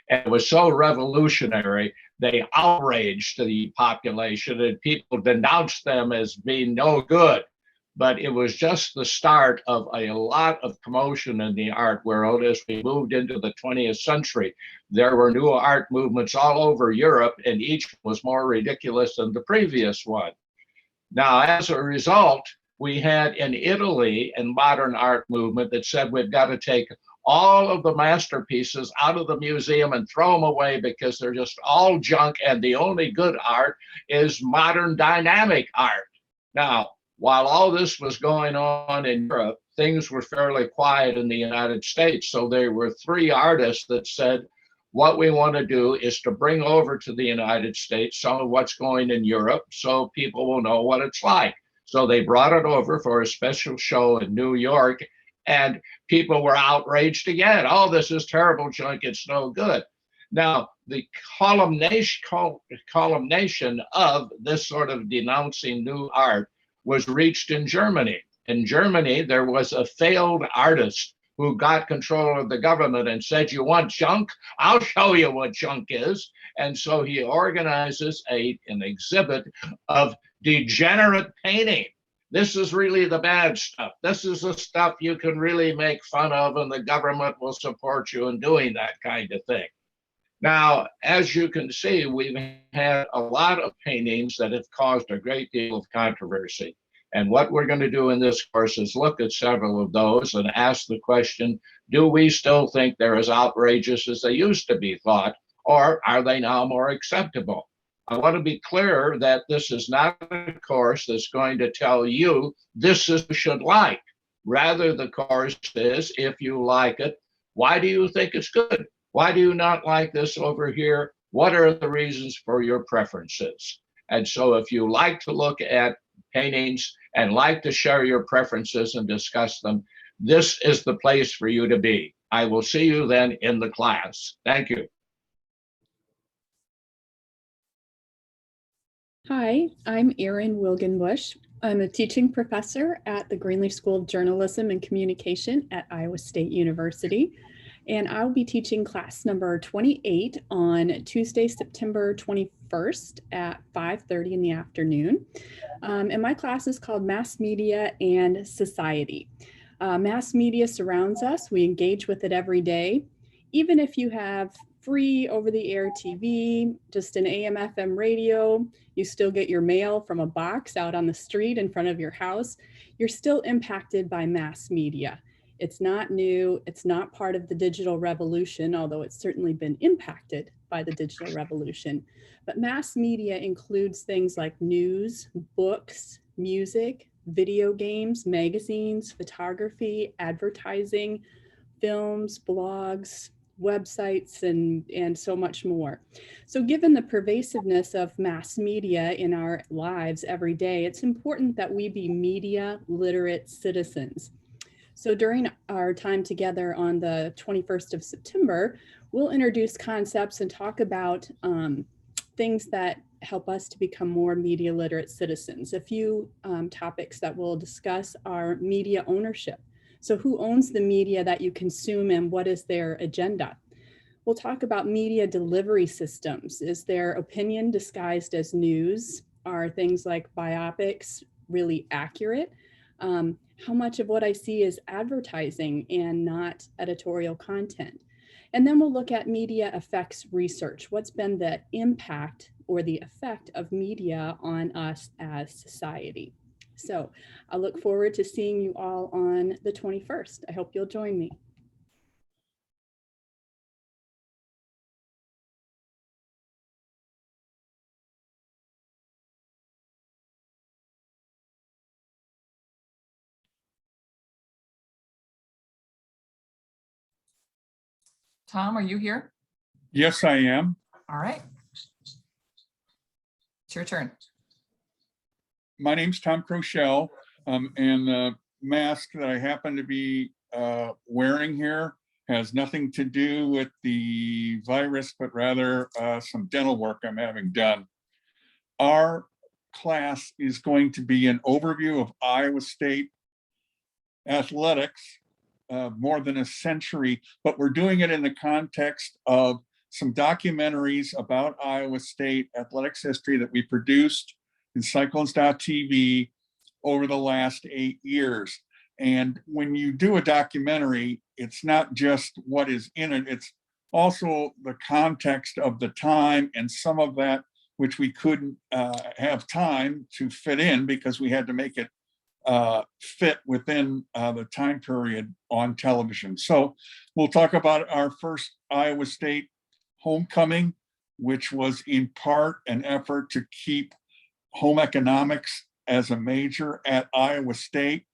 And it was so revolutionary, they outraged the population and people denounced them as being no good. But it was just the start of a lot of commotion in the art world as we moved into the 20th century. There were new art movements all over Europe, and each was more ridiculous than the previous one. Now, as a result, we had in Italy a modern art movement that said we've got to take all of the masterpieces out of the museum and throw them away because they're just all junk, and the only good art is modern dynamic art. Now, while all this was going on in Europe, things were fairly quiet in the United States. So there were three artists that said, what we want to do is to bring over to the United States some of what's going in Europe so people will know what it's like. So they brought it over for a special show in New York, and people were outraged again. Oh, this is terrible junk, it's no good. Now, the culmination of this sort of denouncing new art was reached in Germany. In Germany, there was a failed artist who got control of the government and said, you want junk? I'll show you what junk is. And so he organizes an exhibit of degenerate painting. This is really the bad stuff. This is the stuff you can really make fun of, and the government will support you in doing that kind of thing. Now, as you can see, we've had a lot of paintings that have caused a great deal of controversy. And what we're going to do in this course is look at several of those and ask the question, do we still think they're as outrageous as they used to be thought, or are they now more acceptable? I want to be clear that this is not a course that's going to tell you this is what you should like. Rather, the course is, if you like it, why do you think it's good? Why do you not like this over here? What are the reasons for your preferences? And so if you like to look at paintings and like to share your preferences and discuss them, this is the place for you to be. I will see you then in the class. Thank you. Hi, I'm Erin Wilgenbush. I'm a teaching professor at the Greenleaf School of Journalism and Communication at Iowa State University. And I'll be teaching class number 28 on Tuesday, September 21st at 5:30 in the afternoon. And my class is called Mass Media and Society. Mass media surrounds us. We engage with it every day. Even if you have free over-the-air TV, just an AM/FM radio, you still get your mail from a box out on the street in front of your house, you're still impacted by mass media. It's not new, it's not part of the digital revolution, although it's certainly been impacted by the digital revolution. But mass media includes things like news, books, music, video games, magazines, photography, advertising, films, blogs, websites, and so much more. So given the pervasiveness of mass media in our lives every day, it's important that we be media literate citizens. So during our time together on the 21st of September, we'll introduce concepts and talk about things that help us to become more media literate citizens. A few topics that we'll discuss are media ownership. So who owns the media that you consume and what is their agenda? We'll talk about media delivery systems. Is their opinion disguised as news? Are things like biopics really accurate? How much of what I see is advertising and not editorial content? And then we'll look at media effects research. What's been the impact or the effect of media on us as society? So I look forward to seeing you all on the 21st. I hope you'll join me. Tom, are you here? Yes, I am. All right. It's your turn. My name's Tom Crochelle, and the mask that I happen to be wearing here has nothing to do with the virus, but rather some dental work I'm having done. Our class is going to be an overview of Iowa State athletics, more than a century, but we're doing it in the context of some documentaries about Iowa State athletics history that we produced in Cyclones.tv over the last 8 years. And when you do a documentary, it's not just what is in it, it's also the context of the time and some of that which we couldn't have time to fit in because we had to make it fit within the time period on television. So we'll talk about our first Iowa State homecoming, which was in part an effort to keep home economics as a major at Iowa State.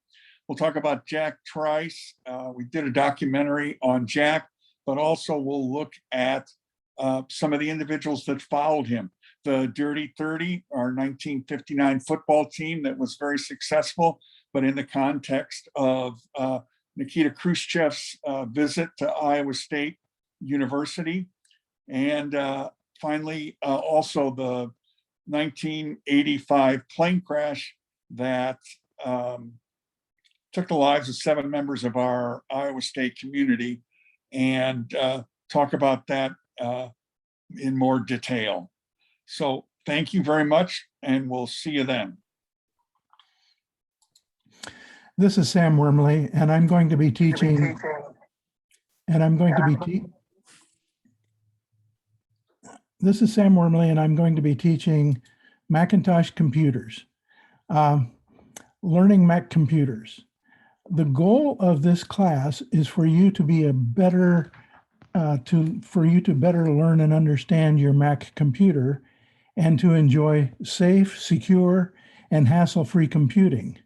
We'll talk about Jack Trice. We did a documentary on Jack, but also we'll look at some of the individuals that followed him. The Dirty 30, our 1959 football team that was very successful, but in the context of Nikita Khrushchev's visit to Iowa State University. And finally, also the 1985 plane crash that took the lives of 7 members of our Iowa State community, and talk about that in more detail. So thank you very much, and we'll see you then. This is Sam Wormley, and I'm going to be teaching, This is Sam Wormley, and I'm going to be teaching Macintosh computers, learning Mac computers. The goal of this class is for you to be a better, for you to better learn and understand your Mac computer and to enjoy safe, secure, and hassle-free computing.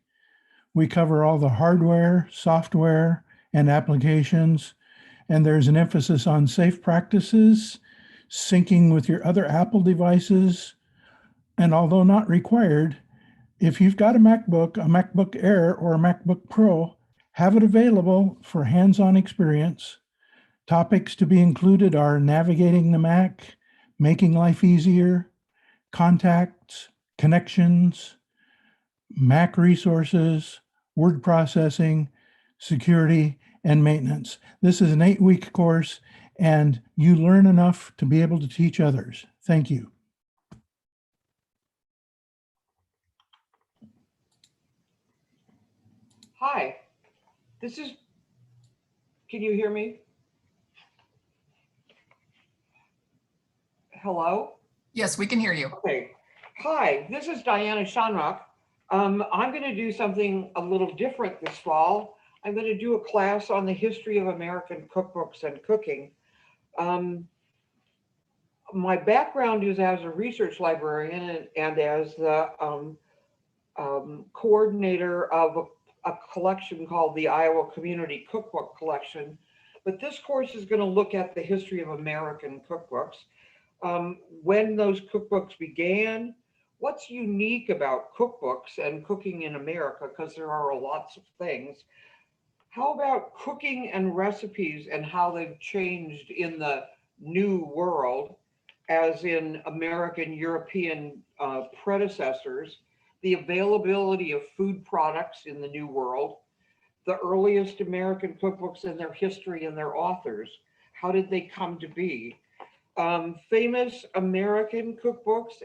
We cover all the hardware, software, and applications, and there's an emphasis on safe practices, syncing with your other Apple devices. And although not required, if you've got a MacBook Air or a MacBook Pro, have it available for hands-on experience. Topics to be included are navigating the Mac, making life easier, contacts, connections, Mac resources, word processing, security, and maintenance. This is an 8-week course, and you learn enough to be able to teach others. Thank you. Hi, can you hear me? Hello? Yes, we can hear you. Okay. Hi, this is Diana Shanrock. I'm going to do something a little different this fall. I'm going to do a class on the history of American cookbooks and cooking. My background is as a research librarian and as the coordinator of a collection called the Iowa Community Cookbook Collection. But this course is going to look at the history of American cookbooks, when those cookbooks began, what's unique about cookbooks and cooking in America, because there are lots of things. How about cooking and recipes and how they've changed in the New World, as in American European predecessors, the availability of food products in the New World, the earliest American cookbooks and their history and their authors. How did they come to be? Famous American cookbooks,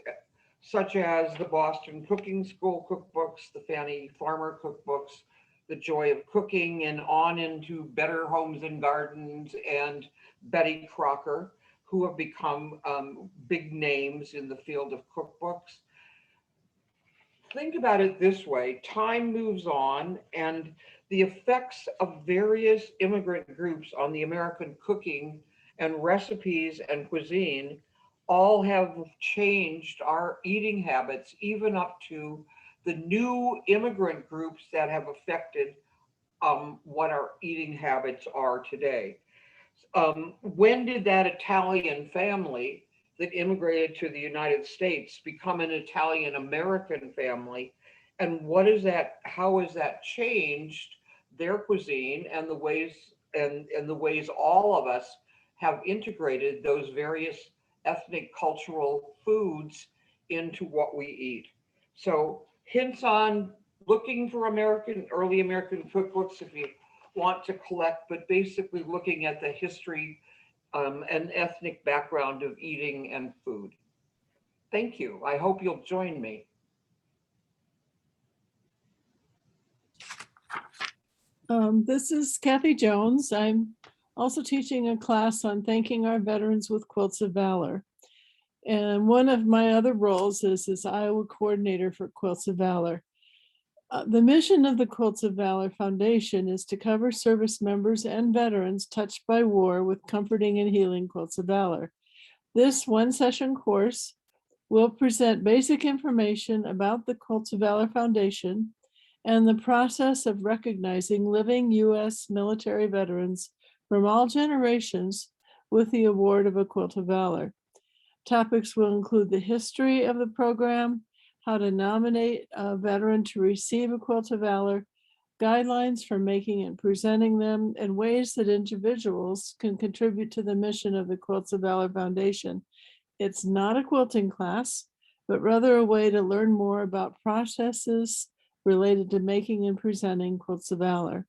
such as the Boston Cooking School cookbooks, the Fannie Farmer cookbooks, The Joy of Cooking, and on into Better Homes and Gardens and Betty Crocker, who have become big names in the field of cookbooks. Think about it this way: time moves on, and the effects of various immigrant groups on the American cooking and recipes and cuisine all have changed our eating habits, even up to the new immigrant groups that have affected what our eating habits are today. When did that Italian family that immigrated to the United States become an Italian American family? And what is that, how has that changed their cuisine and the ways the ways all of us have integrated those various ethnic cultural foods into what we eat? So hints on looking for early American cookbooks if you want to collect, but basically looking at the history and ethnic background of eating and food. Thank you. I hope you'll join me. This is Kathy Jones. I'm also teaching a class on thanking our veterans with Quilts of Valor. And one of my other roles is as Iowa coordinator for Quilts of Valor. The mission of the Quilts of Valor Foundation is to cover service members and veterans touched by war with comforting and healing quilts of valor. This one-session course will present basic information about the Quilts of Valor Foundation and the process of recognizing living U.S. military veterans from all generations with the award of a Quilt of Valor. Topics will include the history of the program, how to nominate a veteran to receive a Quilt of Valor, guidelines for making and presenting them, and ways that individuals can contribute to the mission of the Quilts of Valor Foundation. It's not a quilting class, but rather a way to learn more about processes related to making and presenting Quilts of Valor.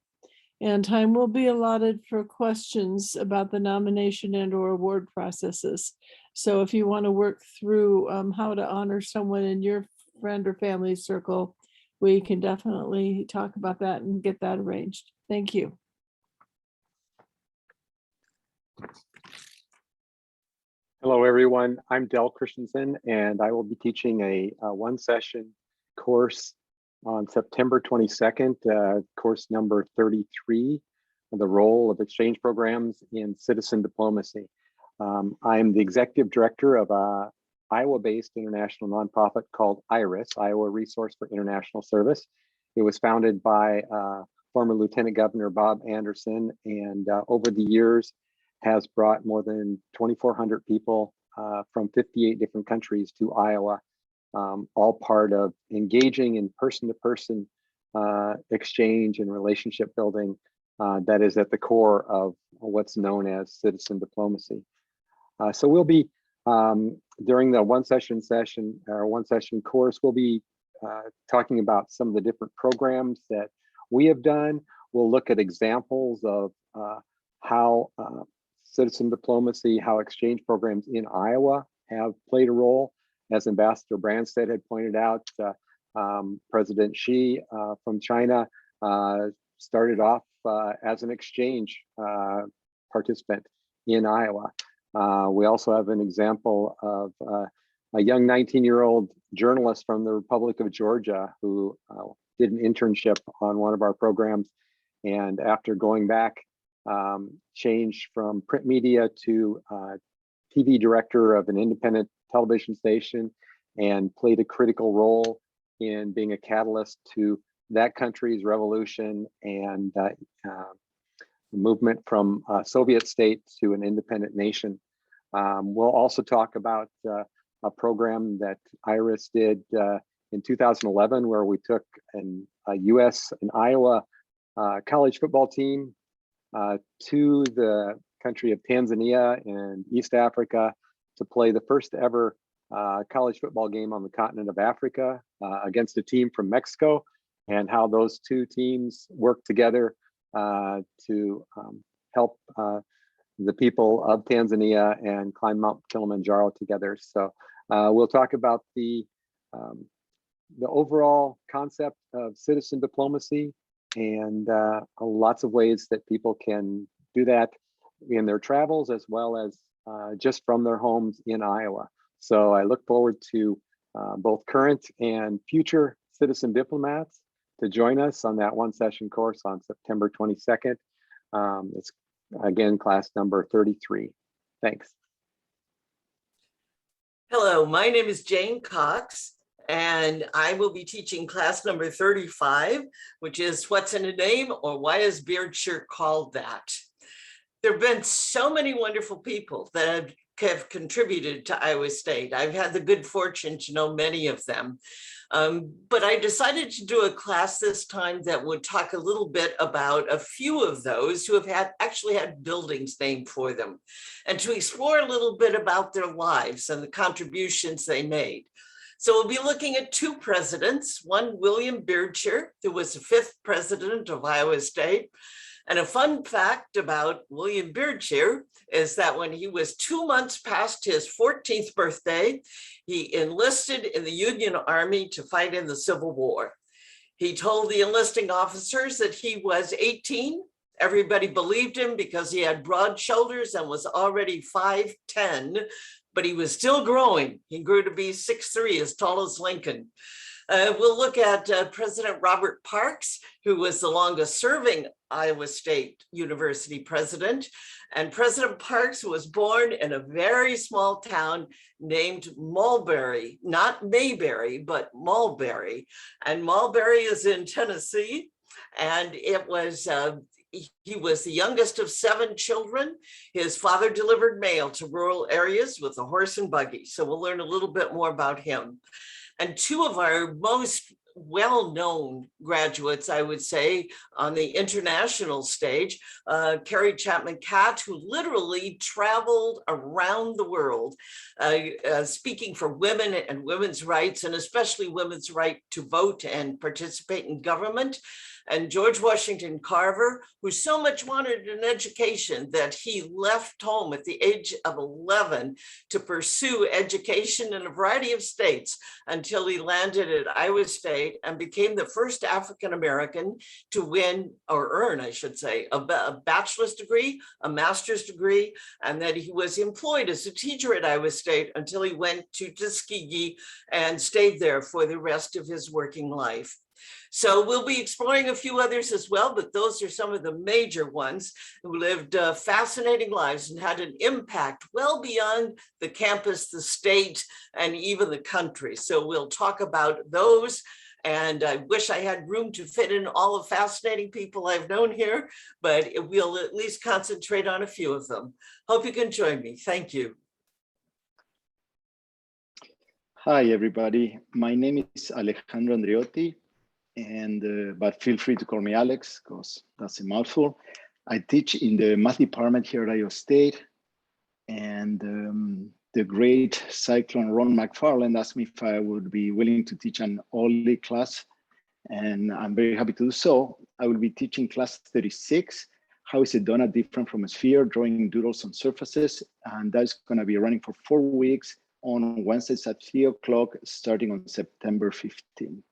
And time will be allotted for questions about the nomination and/or award processes. So if you want to work through how to honor someone in your friend or family circle, we can definitely talk about that and get that arranged. Thank you. Hello, everyone. I'm Del Christensen, and I will be teaching a one-session course on September 22nd, course number 33, the role of exchange programs in citizen diplomacy. I'm the executive director of a Iowa-based international nonprofit called IRIS, Iowa Resource for International Service. It was founded by former Lieutenant Governor Bob Anderson, and over the years has brought more than 2,400 people from 58 different countries to Iowa, all part of engaging in person-to-person exchange and relationship building that is at the core of what's known as citizen diplomacy. So we'll be, during the one session course, we'll be talking about some of the different programs that we have done. We'll look at examples of how citizen diplomacy, how exchange programs in Iowa have played a role. As Ambassador Branstad had pointed out, President Xi from China started off as an exchange participant in Iowa. We also have an example of a young 19-year-old journalist from the Republic of Georgia who did an internship on one of our programs, and after going back, changed from print media to TV director of an independent television station, and played a critical role in being a catalyst to that country's revolution and movement from a Soviet state to an independent nation. We'll also talk about a program that IRIS did in 2011, where we took a US and Iowa college football team to the country of Tanzania and East Africa to play the first ever college football game on the continent of Africa against a team from Mexico, and how those two teams work together to help the people of Tanzania and climb Mount Kilimanjaro together. So we'll talk about the overall concept of citizen diplomacy and lots of ways that people can do that in their travels, as well as just from their homes in Iowa. So I look forward to both current and future citizen diplomats to join us on that one session course on September 22nd. It's again, class number 33. Thanks. Hello, my name is Jane Cox, and I will be teaching class number 35, which is What's in a Name, or Why is Beard Shirt Called That? There have been so many wonderful people that have contributed to Iowa State. I've had the good fortune to know many of them. But I decided to do a class this time that would talk a little bit about a few of those who have actually had buildings named for them, and to explore a little bit about their lives and the contributions they made. So we'll be looking at two presidents, one William Beardshire, who was the 5th president of Iowa State. And a fun fact about William Beardshire is that when he was 2 months past his 14th birthday, he enlisted in the Union Army to fight in the Civil War. He told the enlisting officers that he was 18. Everybody believed him because he had broad shoulders and was already 5'10", but he was still growing. He grew to be 6'3", as tall as Lincoln. We'll look at President Robert Parks, who was the longest serving Iowa State University president. And President Parks was born in a very small town named Mulberry, not Mayberry, but Mulberry. And Mulberry is in Tennessee. And it was, he was the youngest of 7 children. His father delivered mail to rural areas with a horse and buggy. So we'll learn a little bit more about him. And 2 of our most well-known graduates, I would say, on the international stage, Carrie Chapman-Catt, who literally traveled around the world, speaking for women and women's rights, and especially women's right to vote and participate in government. And George Washington Carver, who so much wanted an education that he left home at the age of 11 to pursue education in a variety of states until he landed at Iowa State and became the first African-American to win, or earn, I should say, a bachelor's degree, a master's degree, and that he was employed as a teacher at Iowa State until he went to Tuskegee and stayed there for the rest of his working life. So we'll be exploring a few others as well, but those are some of the major ones who lived fascinating lives and had an impact well beyond the campus, the state, and even the country. So we'll talk about those. And I wish I had room to fit in all the fascinating people I've known here, but we'll at least concentrate on a few of them. Hope you can join me. Thank you. Hi, everybody. My name is Alejandro Andreotti, and but feel free to call me Alex because that's a mouthful. I teach in the math department here at Iowa State, and the great Cyclone Ron McFarland asked me if I would be willing to teach an OLLI class, and I'm very happy to do so. I will be teaching class 36, How is a Donut Different from a Sphere, Drawing Doodles on Surfaces, and that's gonna be running for 4 weeks on Wednesdays at 3 o'clock, starting on September 15.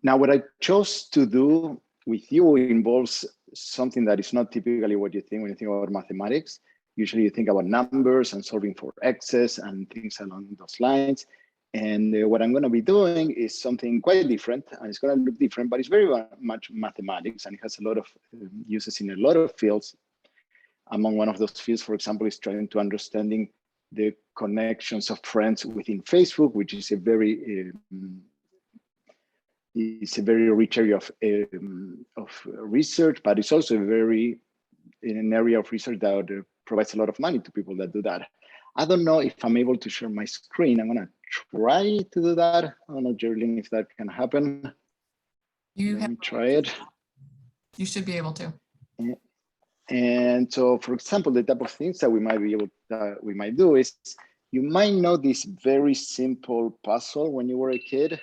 Now, what I chose to do with you involves something that is not typically what you think when you think about mathematics. Usually you think about numbers and solving for x's and things along those lines. And what I'm going to be doing is something quite different, and it's going to look different, but it's very much mathematics, and it has a lot of uses in a lot of fields. Among one of those fields, for example, is trying to understanding the connections of friends within Facebook, which is a very rich area of research, but it's also in an area of research that provides a lot of money to people that do that. I don't know if I'm able to share my screen. I'm gonna try to do that. I don't know, Jorgen, if that can happen. Let me try it. You should be able to. And so, for example, the type of things that we might do is, you might know this very simple puzzle when you were a kid,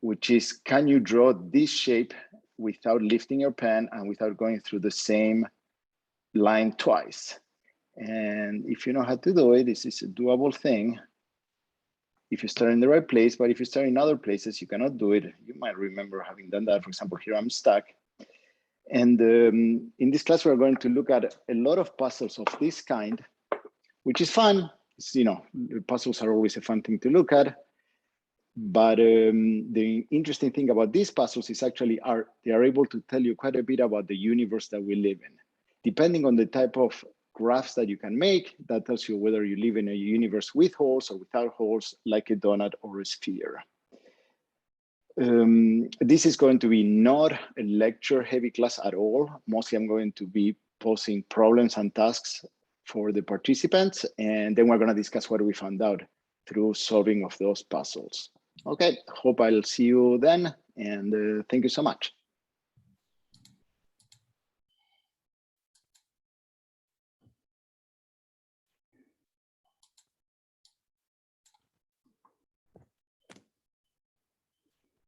which is, can you draw this shape without lifting your pen and without going through the same line twice? And if you know how to do it, this is a doable thing if you start in the right place, but if you start in other places, you cannot do it. You might remember having done that. For example, here I'm stuck. And in this class, we're going to look at a lot of puzzles of this kind, which is fun. It's, you know, puzzles are always a fun thing to look at. But the interesting thing about these puzzles is actually they are able to tell you quite a bit about the universe that we live in. Depending on the type of graphs that you can make, that tells you whether you live in a universe with holes or without holes, like a donut or a sphere. This is going to be not a lecture heavy class at all. Mostly I'm going to be posing problems and tasks for the participants, and then we're going to discuss what we found out through solving of those puzzles. Okay, hope I'll see you then, and thank you so much.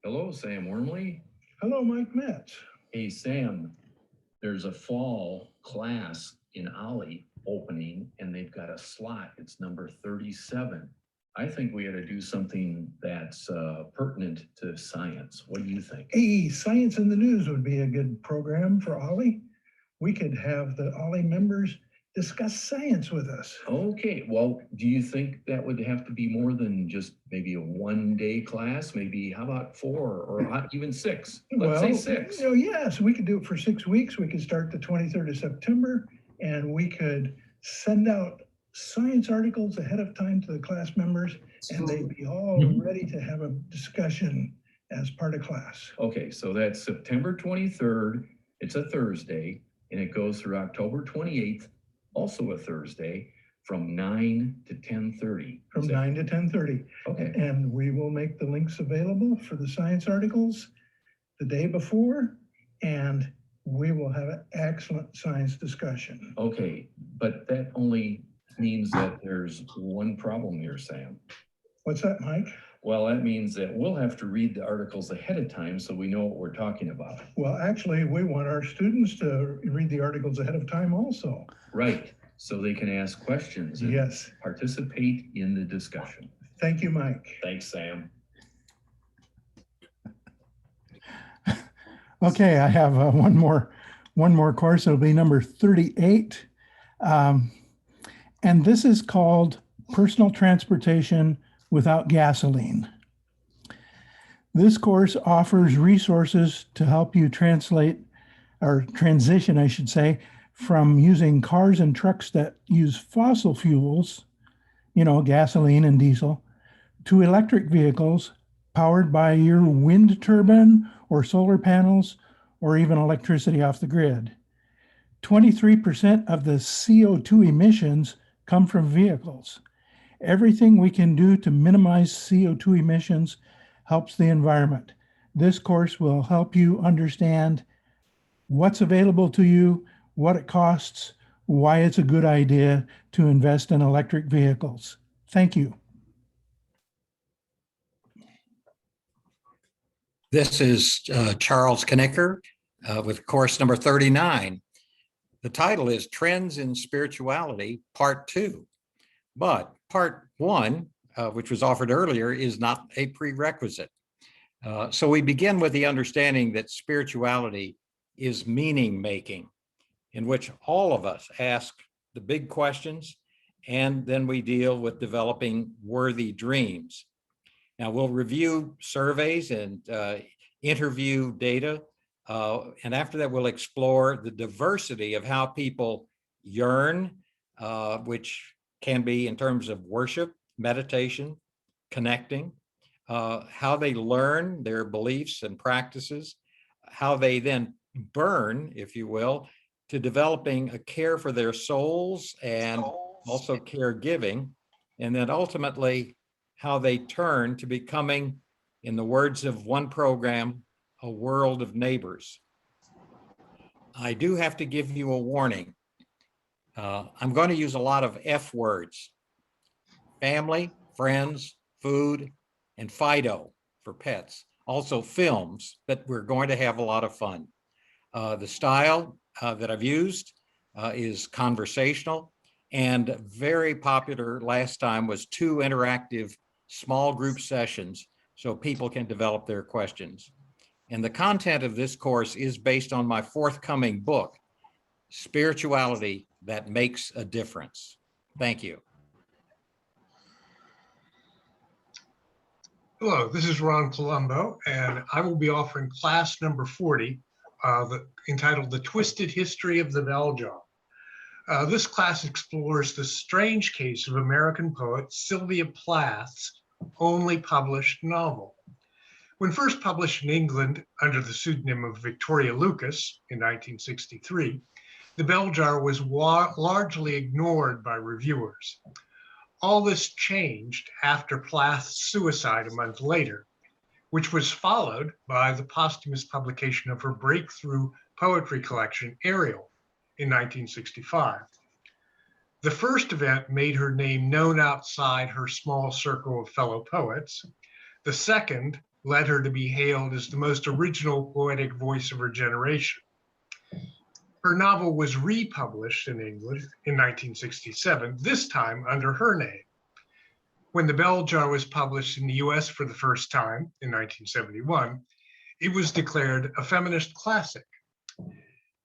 Hello, Sam Wormley. Hello, Mike Metz. Hey, Sam, there's a fall class in OLLI opening, and they've got a slot. It's number 37. I think we ought to do something that's pertinent to science. What do you think? Hey, Science in the News would be a good program for OLLI. We could have the OLLI members discuss science with us. Okay, well, do you think that would have to be more than just maybe a one-day class? Maybe, how about 4 or even 6? Let's say 6. You know, yes, we could do it for 6 weeks. We could start the 23rd of September, and we could send out science articles ahead of time to the class members, and they'd be all ready to have a discussion as part of class. Okay, so that's September 23rd. It's a Thursday, and it goes through October 28th, also a Thursday, from 9 to 10:30. From 9 to 10:30. Okay. And we will make the links available for the science articles the day before, and we will have an excellent science discussion. Okay, but that only means that there's one problem here, Sam. What's that, Mike? Well, that means that we'll have to read the articles ahead of time so we know what we're talking about. Well, actually, we want our students to read the articles ahead of time also. Right, so they can ask questions and yes, participate in the discussion. Thank you, Mike. Thanks, Sam. Okay, I have one more course. It'll be number 38. And this is called Personal Transportation Without Gasoline. This course offers resources to help you transition, I should say, from using cars and trucks that use fossil fuels, you know, gasoline and diesel, to electric vehicles powered by your wind turbine or solar panels, or even electricity off the grid. 23% of the CO2 emissions come from vehicles, Everything we can do to minimize CO2 emissions helps the environment. This course will help you understand what's available to you, what it costs, why it's a good idea to invest in electric vehicles. Thank you. This is Charles Knicker with course number 39. The title is Trends in Spirituality, Part 2. But Part 1, which was offered earlier, is not a prerequisite. So we begin with the understanding that spirituality is meaning making, in which all of us ask the big questions, and then we deal with developing worthy dreams. Now we'll review surveys and interview data, and after that we'll explore the diversity of how people yearn, which can be in terms of worship, meditation, connecting, how they learn their beliefs and practices, how they then burn, if you will, to developing a care for their souls and also caregiving, and then ultimately how they turn to becoming, in the words of one program, a world of neighbors. I do have to give you a warning. I'm going to use a lot of F words: family, friends, food, and Fido for pets. Also films, but we're going to have a lot of fun. The style that I've used is conversational, and very popular last time was 2 interactive small group sessions so people can develop their questions. And the content of this course is based on my forthcoming book, Spirituality That Makes a Difference. Thank you. Hello, this is Ron Palumbo, and I will be offering class number 40, entitled The Twisted History of the Bell Jar. This class explores the strange case of American poet Sylvia Plath's only published novel. When first published in England under the pseudonym of Victoria Lucas in 1963, The Bell Jar was largely ignored by reviewers. All this changed after Plath's suicide a month later, which was followed by the posthumous publication of her breakthrough poetry collection, Ariel, in 1965. The first event made her name known outside her small circle of fellow poets. The second led her to be hailed as the most original poetic voice of her generation. Her novel was republished in England in 1967, this time under her name. When The Bell Jar was published in the US for the first time in 1971, it was declared a feminist classic.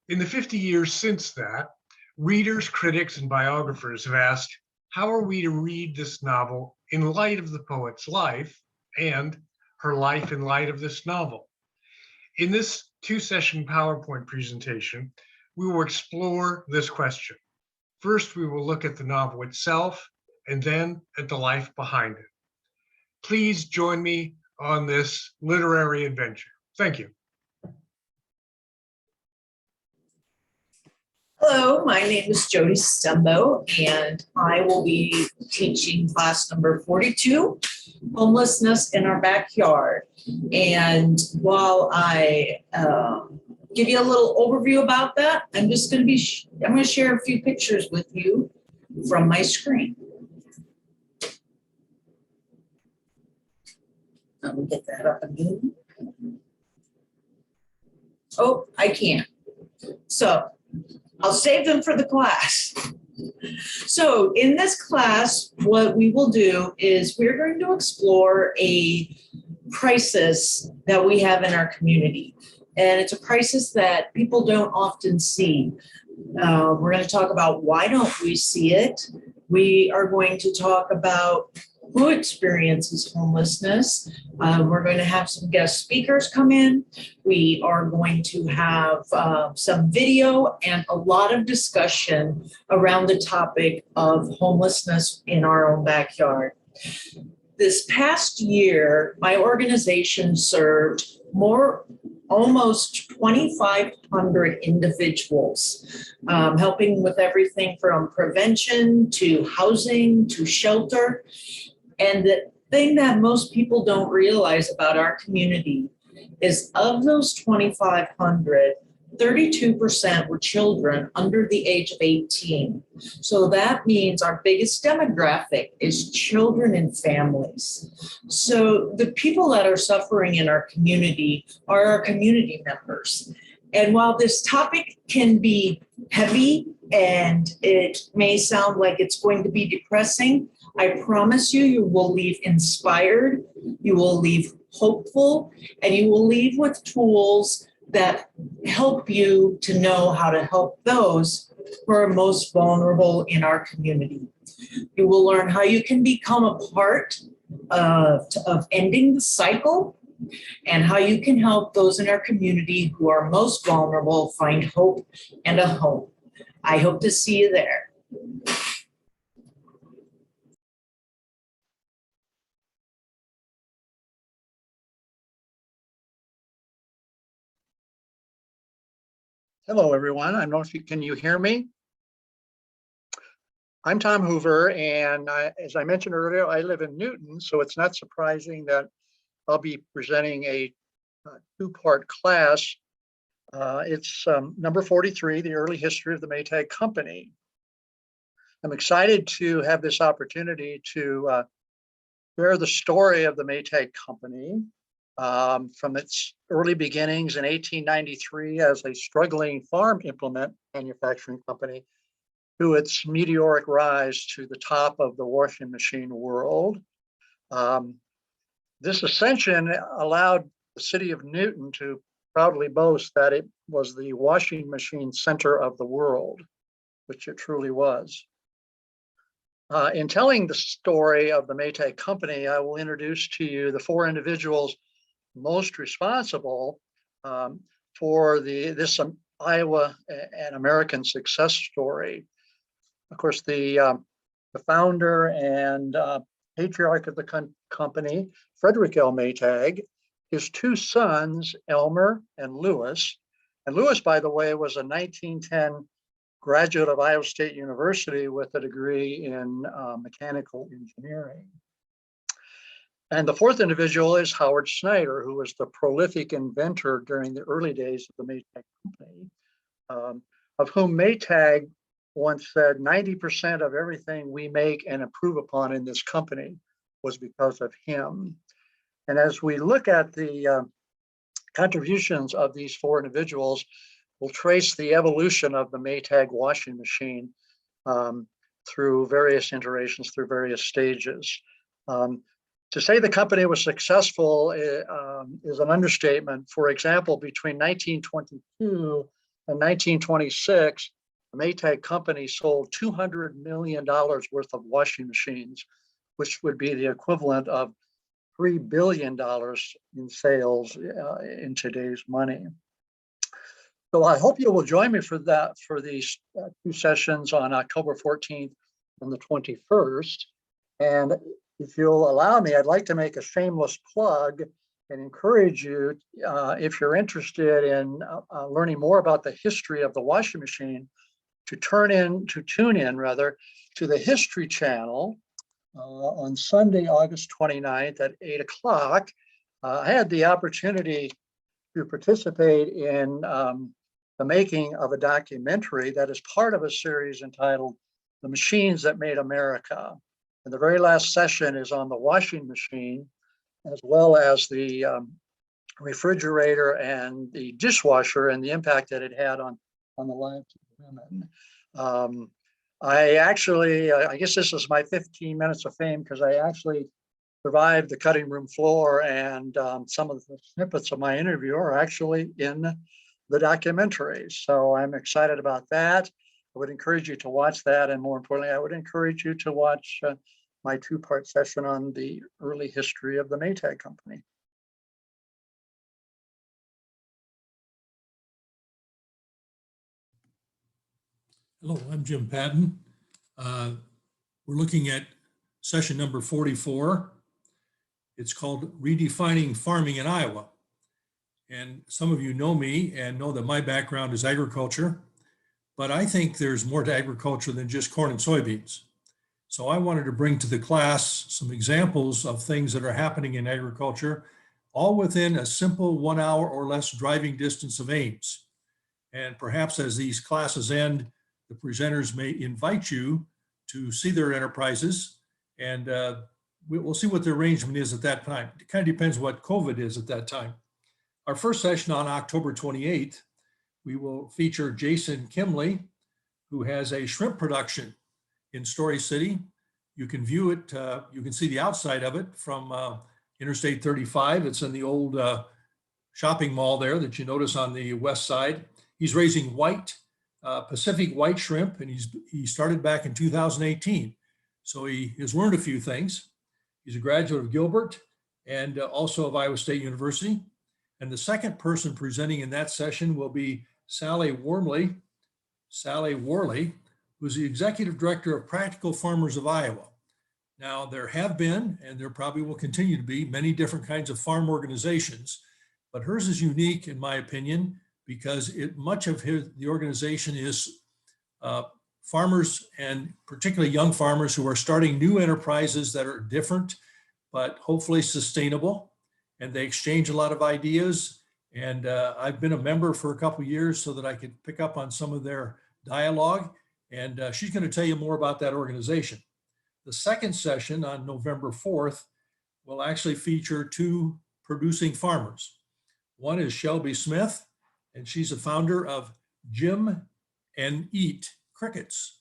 In the 50 years since that, readers, critics, and biographers have asked, how are we to read this novel in light of the poet's life and her life in light of this novel? In this 2-session PowerPoint presentation, we will explore this question. First, we will look at the novel itself, and then at the life behind it. Please join me on this literary adventure. Thank you. Hello, my name is Jody Stembo, and I will be teaching class number 42, Homelessness in Our Backyard. And while I give you a little overview about that, I'm going to share a few pictures with you from my screen. Let me get that up again. Oh, I can't. So I'll save them for the class. So in this class, what we will do is we're going to explore a crisis that we have in our community. And it's a crisis that people don't often see. We're going to talk about why don't we see it. We are going to talk about who experiences homelessness. We're going to have some guest speakers come in. We are going to have some video and a lot of discussion around the topic of homelessness in our own backyard. This past year, my organization served more almost 2,500 individuals, helping with everything from prevention to housing to shelter. And the thing that most people don't realize about our community is of those 2,500, 32% were children under the age of 18. So that means our biggest demographic is children and families. So the people that are suffering in our community are our community members. And while this topic can be heavy and it may sound like it's going to be depressing, I promise you, you will leave inspired, you will leave hopeful, and you will leave with tools that help you to know how to help those who are most vulnerable in our community. You will learn how you can become a part of ending the cycle and how you can help those in our community who are most vulnerable find hope and a home. I hope to see you there. Hello, everyone. I don't know if you can you hear me? I'm Tom Hoover, and as I mentioned earlier, I live in Newton, so it's not surprising that I'll be presenting a two-part class. It's number 43, The Early History of the Maytag Company. I'm excited to have this opportunity to share the story of the Maytag Company. From its early beginnings in 1893 as a struggling farm implement manufacturing company to its meteoric rise to the top of the washing machine world. This ascension allowed the city of Newton to proudly boast that it was the washing machine center of the world, which it truly was. In telling the story of the Maytag Company, I will introduce to you the four individuals most responsible for this Iowa and American success story. Of course, the founder and patriarch of the company, Frederick L. Maytag, his two sons, Elmer and Lewis. And Lewis, by the way, was a 1910 graduate of Iowa State University with a degree in mechanical engineering. And the fourth individual is Howard Snyder, who was the prolific inventor during the early days of the Maytag Company, of whom Maytag once said 90% of everything we make and improve upon in this company was because of him. And as we look at the contributions of these four individuals, we'll trace the evolution of the Maytag washing machine through various iterations, through various stages. To say the company was successful is an understatement. For example, between 1922 and 1926, the Maytag Company sold $200 million worth of washing machines, which would be the equivalent of $3 billion in sales in today's money. So I hope you will join me for these two sessions on October 14th and the 21st. And if you'll allow me, I'd like to make a shameless plug and encourage you, if you're interested in learning more about the history of the washing machine, to tune in to the History Channel on Sunday, August 29th at 8 o'clock. I had the opportunity to participate in the making of a documentary that is part of a series entitled The Machines That Made America. And the very last session is on the washing machine, as well as the refrigerator and the dishwasher and the impact that it had on the lives of women. I guess this is my 15 minutes of fame because I actually survived the cutting room floor, and some of the snippets of my interview are actually in the documentary. So I'm excited about that. I would encourage you to watch that. And more importantly, I would encourage you to watch my two-part session on the early history of the Maytag Company. Hello, I'm Jim Patton. We're looking at session number 44. It's called Redefining Farming in Iowa. And some of you know me and know that my background is agriculture, but I think there's more to agriculture than just corn and soybeans. So I wanted to bring to the class some examples of things that are happening in agriculture, all within a simple 1 hour or less driving distance of Ames. And perhaps as these classes end, the presenters may invite you to see their enterprises, and we'll see what the arrangement is at that time. It kind of depends what COVID is at that time. Our first session on October 28th, we will feature Jason Kimley, who has a shrimp production in Story City. You can view it, you can see the outside of it from Interstate 35. It's in the old shopping mall there that you notice on the west side. He's raising white, Pacific white shrimp, and he started back in 2018. So he has learned a few things. He's a graduate of Gilbert and also of Iowa State University. And the second person presenting in that session will be Sally Worley, who's the Executive Director of Practical Farmers of Iowa. Now, there have been, and there probably will continue to be, many different kinds of farm organizations, but hers is unique, in my opinion, because much of the organization is farmers, and particularly young farmers who are starting new enterprises that are different, but hopefully sustainable. And they exchange a lot of ideas. And I've been a member for a couple of years so that I could pick up on some of their dialogue. And she's going to tell you more about that organization. The second session on November 4th will actually feature two producing farmers. One is Shelby Smith, and she's a founder of Jim and Eat Crickets.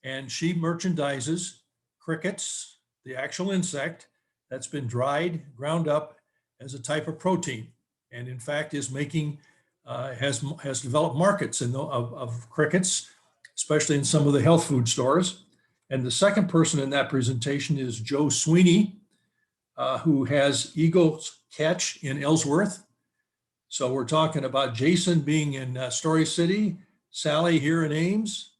And she merchandises crickets, the actual insect that's been dried, ground up as a type of protein. And in fact is making, has developed markets of crickets, especially in some of the health food stores. And the second person in that presentation is Joe Sweeney, who has Eagle's Catch in Ellsworth. So we're talking about Jason being in Story City, Sally here in Ames,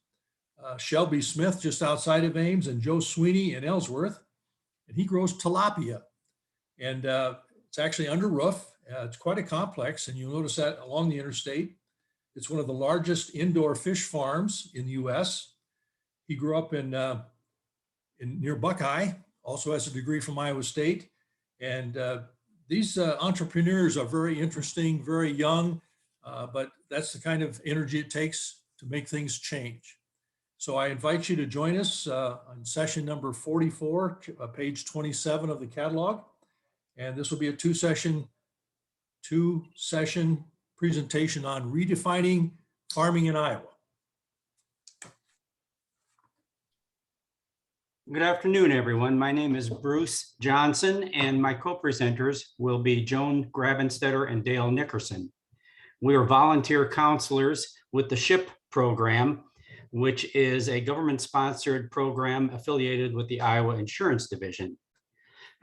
Shelby Smith just outside of Ames, and Joe Sweeney in Ellsworth. And he grows tilapia. And it's actually under roof. It's quite a complex, and you'll notice that along the interstate. It's one of the largest indoor fish farms in the US. He grew up in near Buckeye, also has a degree from Iowa State. And these entrepreneurs are very interesting, very young, but that's the kind of energy it takes to make things change. So I invite you to join us on session number 44, page 27 of the catalog. And this will be a two-session presentation on redefining farming in Iowa. Good afternoon, everyone. My name is Bruce Johnson, and my co-presenters will be Joan Grabenstetter and Dale Nickerson. We are volunteer counselors with the SHIP program, which is a government-sponsored program affiliated with the Iowa Insurance Division.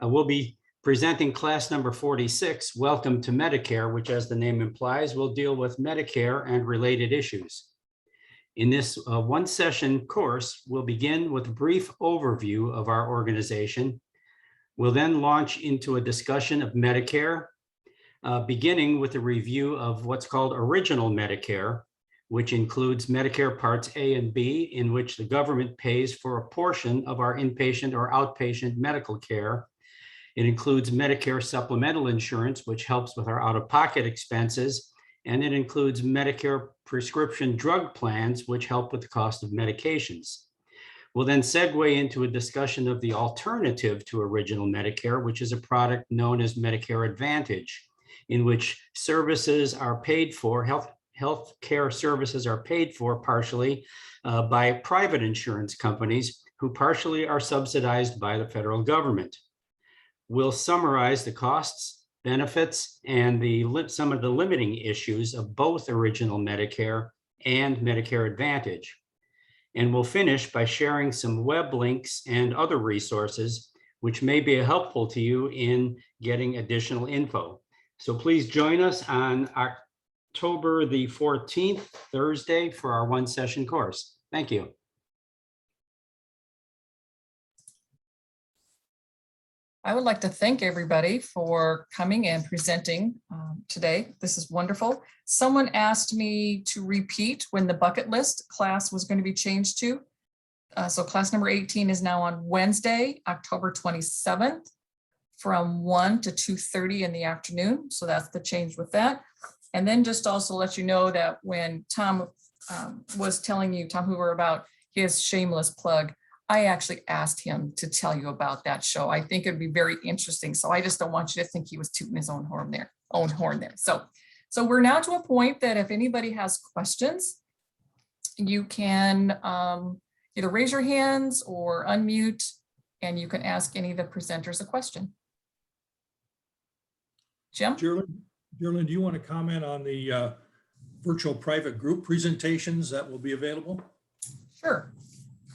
We'll be presenting class number 46, Welcome to Medicare, which, as the name implies, will deal with Medicare and related issues. In this one-session course, we'll begin with a brief overview of our organization. We'll then launch into a discussion of Medicare, beginning with a review of what's called Original Medicare, which includes Medicare Parts A and B, in which the government pays for a portion of our inpatient or outpatient medical care. It includes Medicare supplemental insurance, which helps with our out-of-pocket expenses, and it includes Medicare prescription drug plans, which help with the cost of medications. We'll then segue into a discussion of the alternative to Original Medicare, which is a product known as Medicare Advantage, in which services are paid for, health care services are paid for partially by private insurance companies who partially are subsidized by the federal government. We'll summarize the costs, benefits, and some of the limiting issues of both Original Medicare and Medicare Advantage. And we'll finish by sharing some web links and other resources which may be helpful to you in getting additional info. So please join us on October the 14th, Thursday, for our one-session course. Thank you. I would like to thank everybody for coming and presenting today. This is wonderful. Someone asked me to repeat when the bucket list class was going to be changed to. So class number 18 is now on Wednesday, October 27th from 1 to 2:30 in the afternoon. So that's the change with that. And then just also let you know that when Tom was telling you, Tom Hoover, about his shameless plug, I actually asked him to tell you about that show. I think it'd be very interesting. So I just don't want you to think he was tooting his own horn there. So we're now to a point that if anybody has questions, you can either raise your hands or unmute, and you can ask any of the presenters a question. Jim? Geraldine, do you want to comment on the virtual private group presentations that will be available? Sure.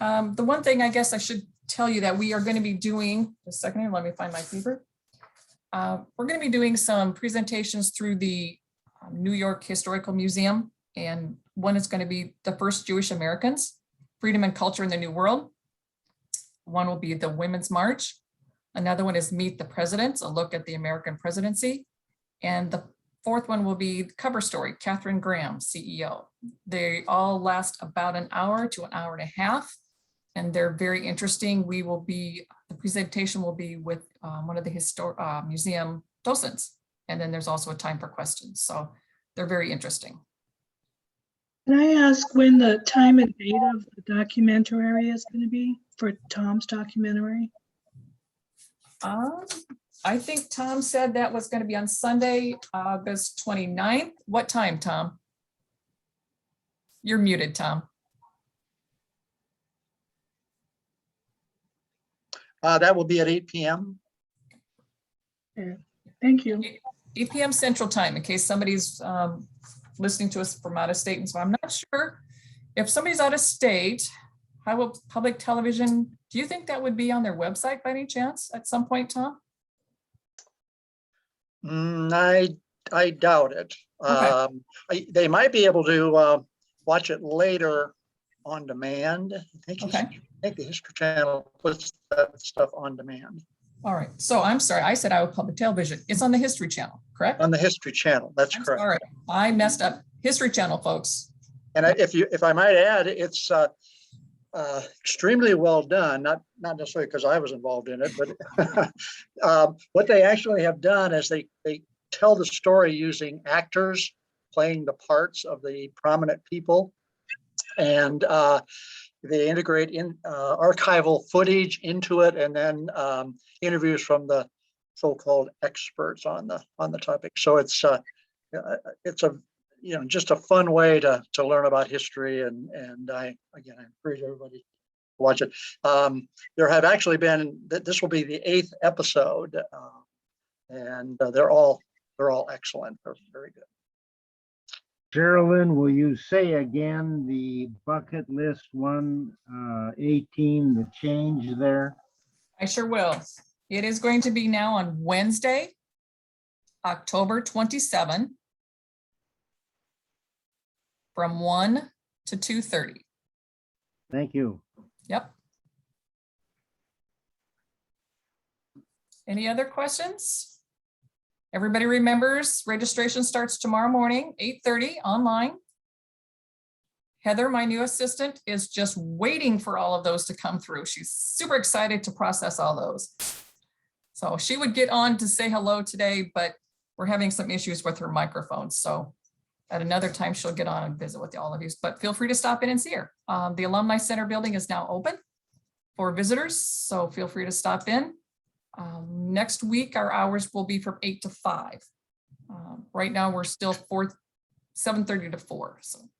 The one thing I guess I should tell you that we are going to be doing, just a second here, let me find my paper. We're going to be doing some presentations through the New York Historical Museum, and one is going to be the first Jewish Americans, Freedom and Culture in the New World. One will be the Women's March. Another one is Meet the Presidents, a look at the American presidency. And the fourth one will be Cover Story, Katharine Graham, CEO. They all last about an hour to an hour and a half, and they're very interesting. The presentation will be with one of the museum docents, and then there's also a time for questions. So they're very interesting. Can I ask when the time and date of the documentary is going to be for Tom's documentary? I think Tom said that was going to be on Sunday, August 29th. What time, Tom? You're muted, Tom. That will be at 8 p.m. Yeah. Thank you. 8 p.m. Central Time, in case somebody's listening to us from out of state. And so I'm not sure if somebody's out of state, how will public television, do you think that would be on their website by any chance at some point, Tom? I doubt it. Okay. They might be able to watch it later on demand. I think the History Channel puts that stuff on demand. All right. So I'm sorry. I said Iowa Public Television. It's on the History Channel, correct? On the History Channel. That's correct. All right. I messed up. History Channel, folks. And if I might add, it's extremely well done. Not necessarily because I was involved in it, but what they actually have done is they tell the story using actors playing the parts of the prominent people, and they integrate in archival footage into it, and then interviews from the so-called experts on the topic. So it's a just a fun way to learn about history, and I encourage everybody to watch it. There have actually been, this will be the 8th episode, and they're all excellent. They're very good. Geraldine, will you say again the bucket list 118, the change there? I sure will. It is going to be now on Wednesday, October 27, from 1 to 2:30. Thank you. Yep. Any other questions? Everybody remembers registration starts tomorrow morning, 8:30 online. Heather, my new assistant, is just waiting for all of those to come through. She's super excited to process all those. So she would get on to say hello today, but we're having some issues with her microphone. So at another time, she'll get on and visit with all of you, but feel free to stop in and see her. The Alumni Center building is now open for visitors, so feel free to stop in. Next week, our hours will be from 8 to 5. Right now, we're still 7:30 to 4. So,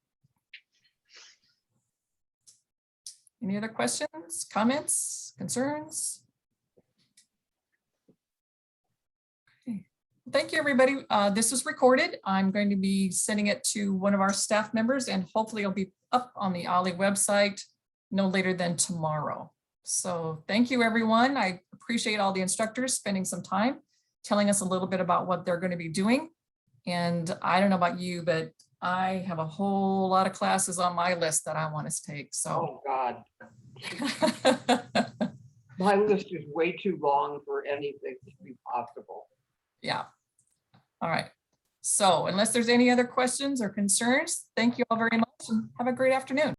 any other questions, comments, concerns? Okay. Thank you, everybody. This is recorded. I'm going to be sending it to one of our staff members, and hopefully it'll be up on the OLLI website no later than tomorrow. So thank you, everyone. I appreciate all the instructors spending some time telling us a little bit about what they're going to be doing. And I don't know about you, but I have a whole lot of classes on my list that I want to take. So, oh God. My list is way too long for anything to be possible. Yeah. All right. So unless there's any other questions or concerns, thank you all very much and have a great afternoon.